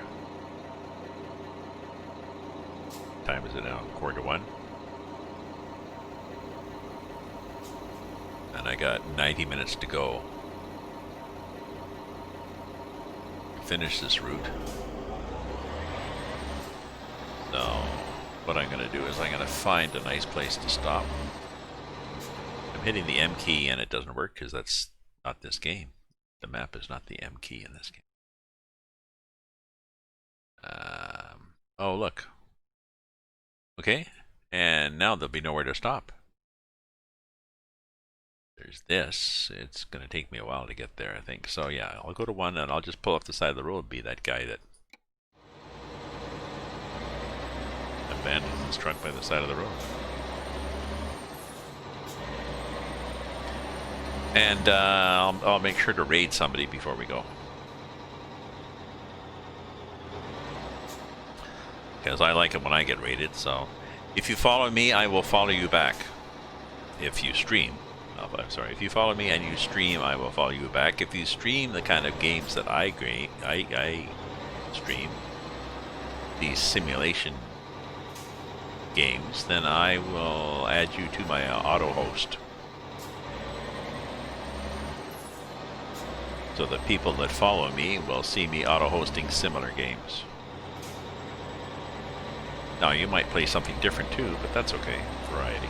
Time is it now? 1:45. And I got 90 minutes to go. Finish this route. So what I'm going to do is I'm going to find a nice place to stop. I'm hitting the M key and it doesn't work because that's not this game. The map is not the M key in this game. Oh, look. Okay, and now there'll be nowhere to stop. There's this. It's going to take me a while to get there, I think. So yeah, I'll go to one and I'll just pull off the side of the road and be that guy that abandons his truck by the side of the road. And I'll make sure to raid somebody before we go. Because I like it when I get raided, so if you follow me, I will follow you back. If you stream. I'm sorry, if you follow me and you stream, I will follow you back. If you stream the kind of games that I stream, these simulation games, then I will add you to my auto host. So that people that follow me will see me auto hosting similar games. Now you might play something different too, but that's okay. Variety.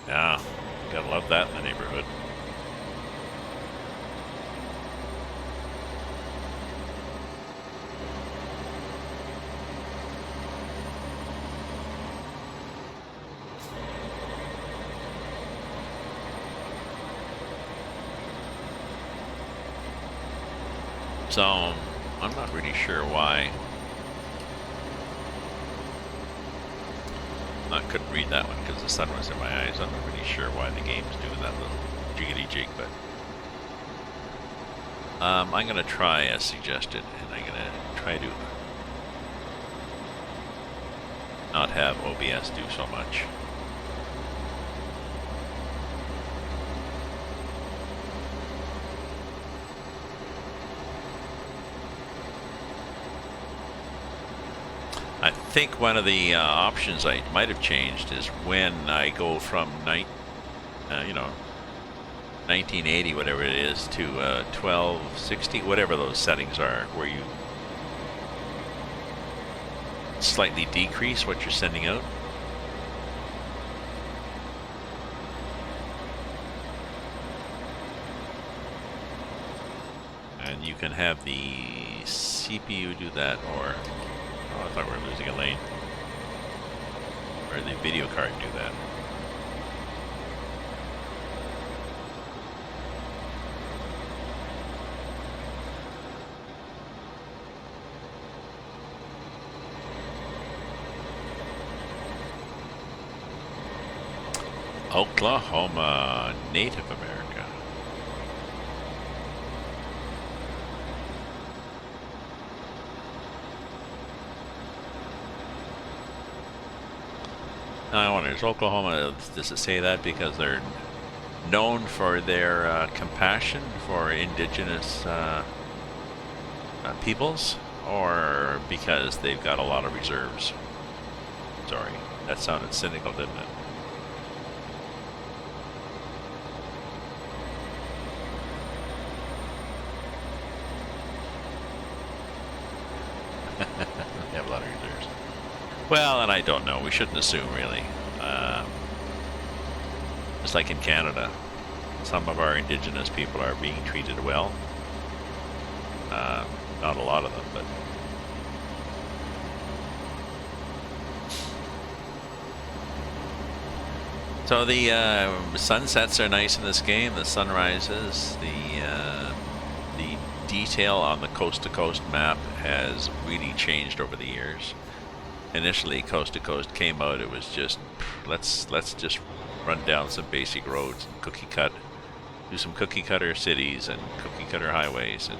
Yeah, gotta love that in the neighborhood. So, I'm not really sure why. I couldn't read that one because the sun was in my eyes. I'm not really sure why the game's doing that little jiggity jig, but I'm going to try as suggested, and I'm going to try to not have OBS do so much. I think one of the options I might have changed is when I go from 1980, whatever it is, to 1260, whatever those settings are, where you slightly decrease what you're sending out. And you can have the CPU do that, or I thought we were losing a lane. Or the video card do that. Oklahoma, Native America. I wonder, is Oklahoma, does it say that because they're known for their compassion for indigenous peoples, or because they've got a lot of reserves? Sorry, that sounded cynical, didn't it? They have a lot of reserves. Well, and I don't know. We shouldn't assume, really. Just like in Canada, some of our Indigenous people are being treated well. Not a lot of them, but... So the sunsets are nice in this game. The sunrises, the detail on the coast-to-coast map has really changed over the years. Initially, coast to coast came out. It was just let's just run down some basic roads and cookie cut, do some cookie cutter cities and cookie cutter highways, and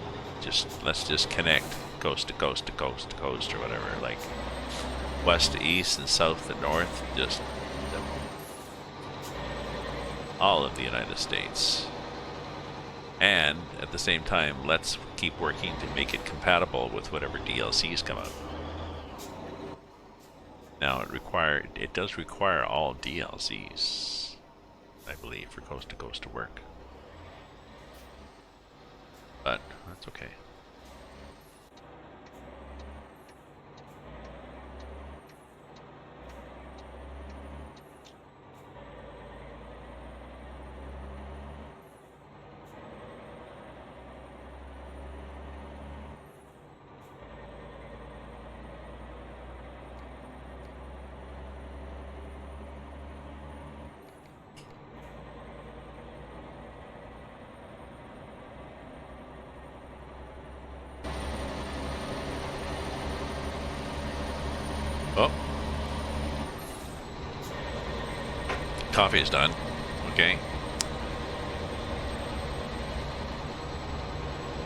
let's just connect coast to coast to coast to coast or whatever, like west to east and south to north, just all of the United States. And at the same time, let's keep working to make it compatible with whatever DLCs come out. Now it does require all DLCs, I believe, for Coast to Coast to work. But that's okay. Oh. Coffee is done. Okay.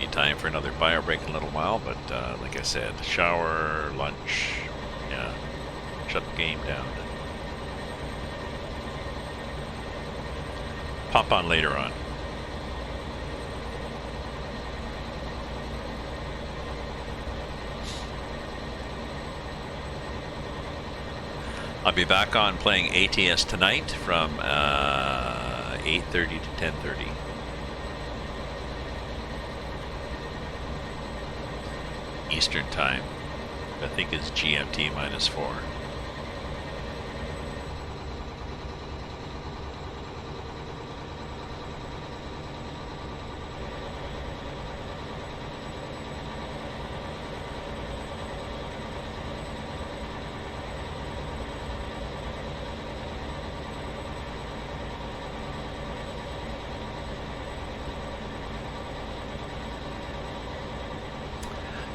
Need time for another bio break in a little while, but like I said, shower, lunch, yeah, shut the game down. Pop on later on. I'll be back on playing ATS tonight from 8:30 to 10:30. Eastern time. I think it's GMT -4.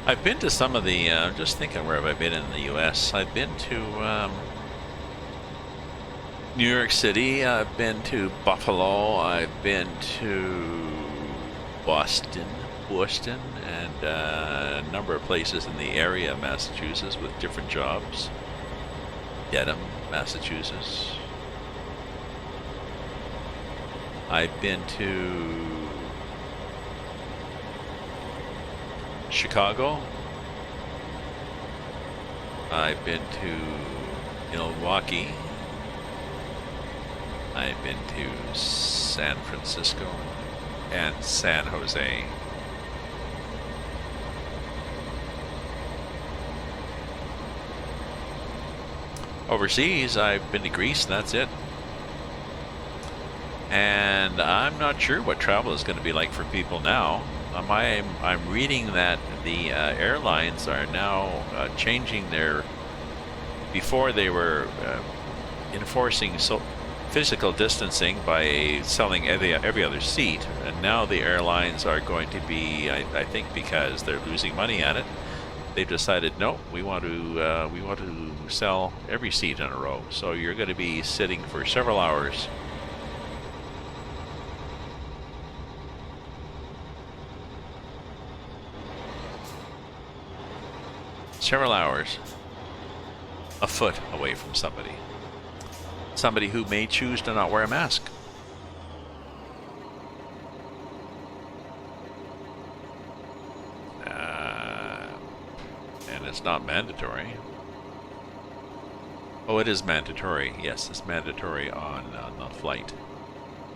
I've been to some of the, just thinking where have I been in the US. I've been to New York City, I've been to Buffalo, I've been to Boston, and a number of places in the area of Massachusetts with different jobs. Dedham, Massachusetts. I've been to Chicago. I've been to Milwaukee. I've been to San Francisco and San Jose. Overseas, I've been to Greece, and that's it. And I'm not sure what travel is going to be like for people now. I'm reading that the airlines are now changing their. Before they were enforcing physical distancing by selling every other seat, and now the airlines are going to be. I think because they're losing money at it, they've decided no, we want to sell every seat in a row. So you're going to be sitting for several hours. Several hours a foot away from somebody who may choose to not wear a mask. And it's not mandatory. Oh, it is mandatory. Yes, it's mandatory on the flight.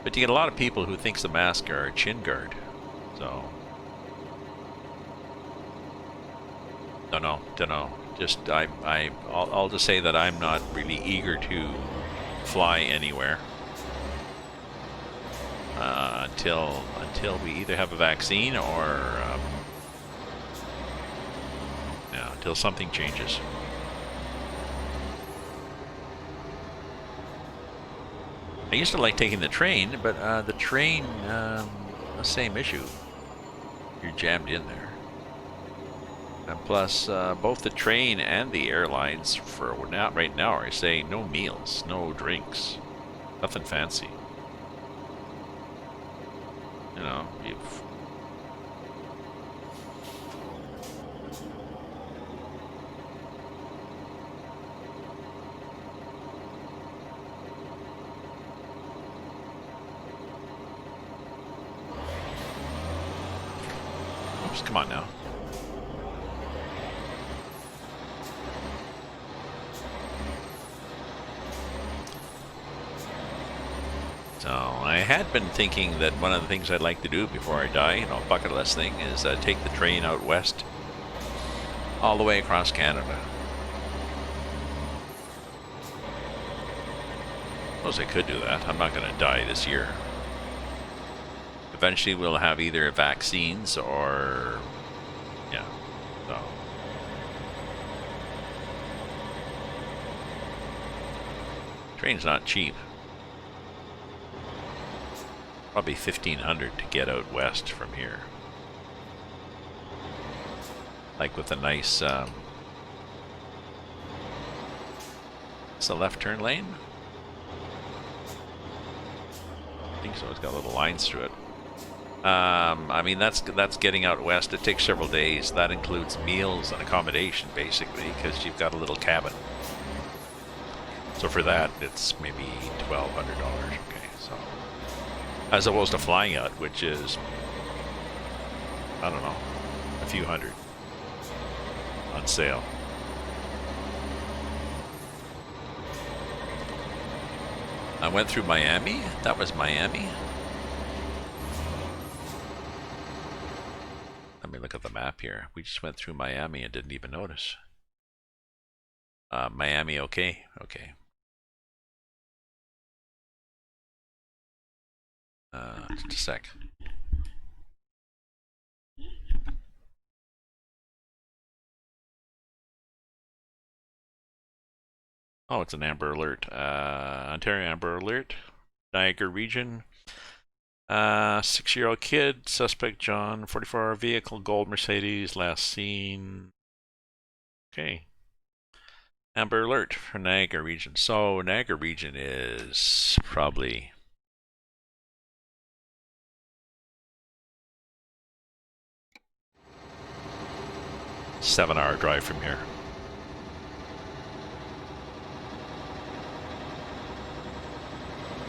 But you get a lot of people who think the masks are a chin guard. So... Don't know. I'll just say that I'm not really eager to fly anywhere until we either have a vaccine or until something changes. I used to like taking the train, but the train, the same issue. You're jammed in there. And plus, both the train and the airlines for right now are saying no meals, no drinks, nothing fancy. You know, oops, come on now. So I had been thinking that one of the things I'd like to do before I die, you know, bucket list thing, is take the train out west, all the way across Canada. I suppose I could do that. I'm not going to die this year. Eventually we'll have either vaccines or, yeah, so. Train's not cheap. Probably $1,500 to get out west from here. Like with a nice, it's a left turn lane? I think so, it's got little lines through it. I mean, that's getting out west. It takes several days. That includes meals and accommodation, basically, because you've got a little cabin. So for that, it's maybe $1,200. Okay, so as opposed to flying out, which is, I don't know, a few hundred on sale. I went through Miami. That was Miami. Let me look at the map here. We just went through Miami and didn't even notice. Miami, okay. Okay. Just a sec. Oh, it's an Amber Alert. Ontario Amber Alert. Niagara region. 6-year-old kid, suspect John, 44-hour vehicle, gold Mercedes, last seen. Okay. Amber Alert for Niagara region. So Niagara region is probably a 7-hour drive from here.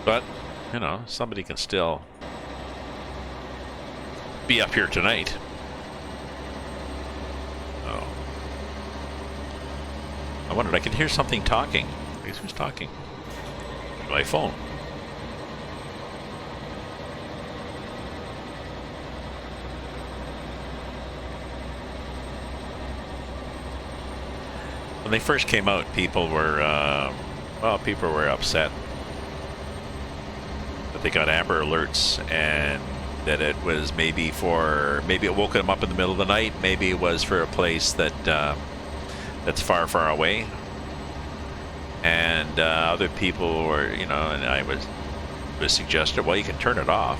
But, you know, somebody can still be up here tonight. Oh. I wondered, I could hear something talking. I guess who's talking? My phone. When they first came out, people were, people were upset that they got Amber Alerts and that it was maybe it woke them up in the middle of the night. Maybe it was for a place that that's far, far away. And other people were, you know, and I was suggested, well, you can turn it off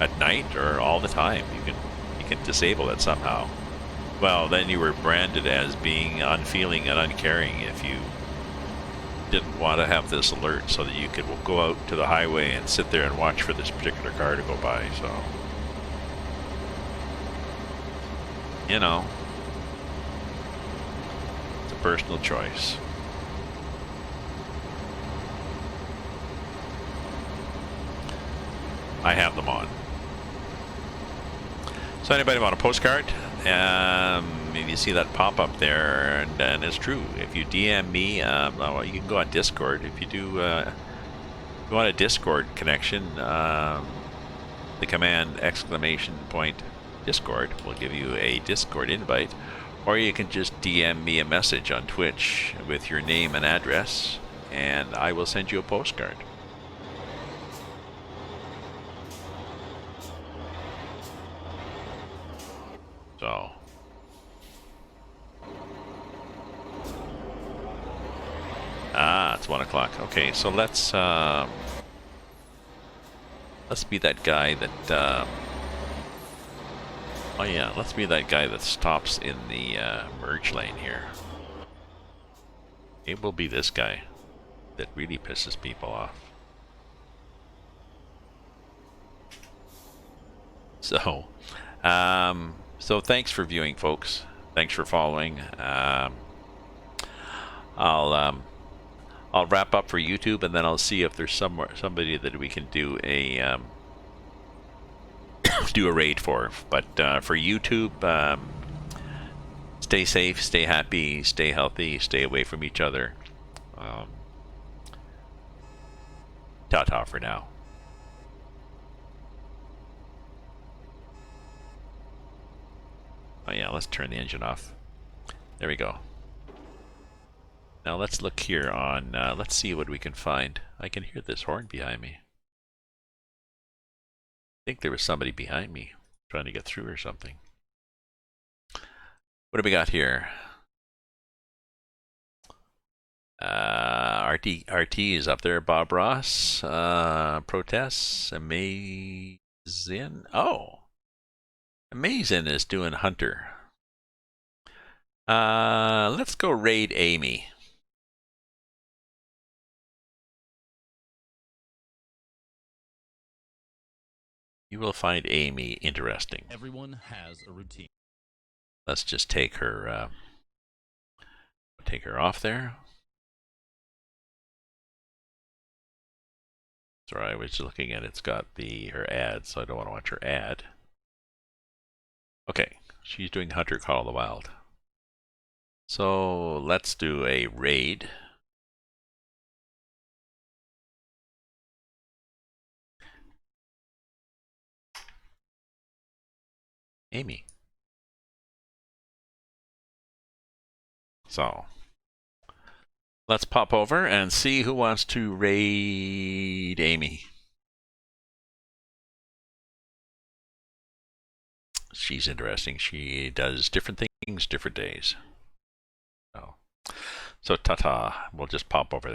at night or all the time. You can disable it somehow. Well, then you were branded as being unfeeling and uncaring if you didn't want to have this alert so that you could go out to the highway and sit there and watch for this particular car to go by. So, you know, it's a personal choice. I have them on. So anybody want a postcard? If you see that pop up there, and it's true. If you DM me, well, you can go on Discord. If you do, if you want a Discord connection, the command !Discord will give you a Discord invite, Or you can just DM me a message on Twitch with your name and address, and I will send you a postcard. So. It's 1 o'clock. Okay, so let's be that guy that, oh yeah, let's be that guy that stops in the merge lane here. It will be this guy that really pisses people off. So, so thanks for viewing, folks. Thanks for following. I'll wrap up for YouTube, and then I'll see if there's somebody that we can do a do a raid for. But for YouTube, stay safe, stay happy, stay healthy, stay away from each other. Ta-ta for now. Oh yeah, let's turn the engine off. There we go. Now let's look here on, let's see what we can find. I can hear this horn behind me. I think there was somebody behind me trying to get through or something. What do we got here? RT is up there. Bob Ross. Protests. Amazing. Oh. Amazing is doing Hunter. Let's go raid Amy. You will find Amy interesting.
Everyone has a routine.
Let's just take her off there. Sorry, I was looking at it's got her ad, so I don't want to watch her ad. Okay, she's doing Hunter Call of the Wild. So let's do a raid. Amy. So let's pop over and see who wants to raid Amy. She's interesting. She does different things, different days. So ta-ta. We'll just pop over there.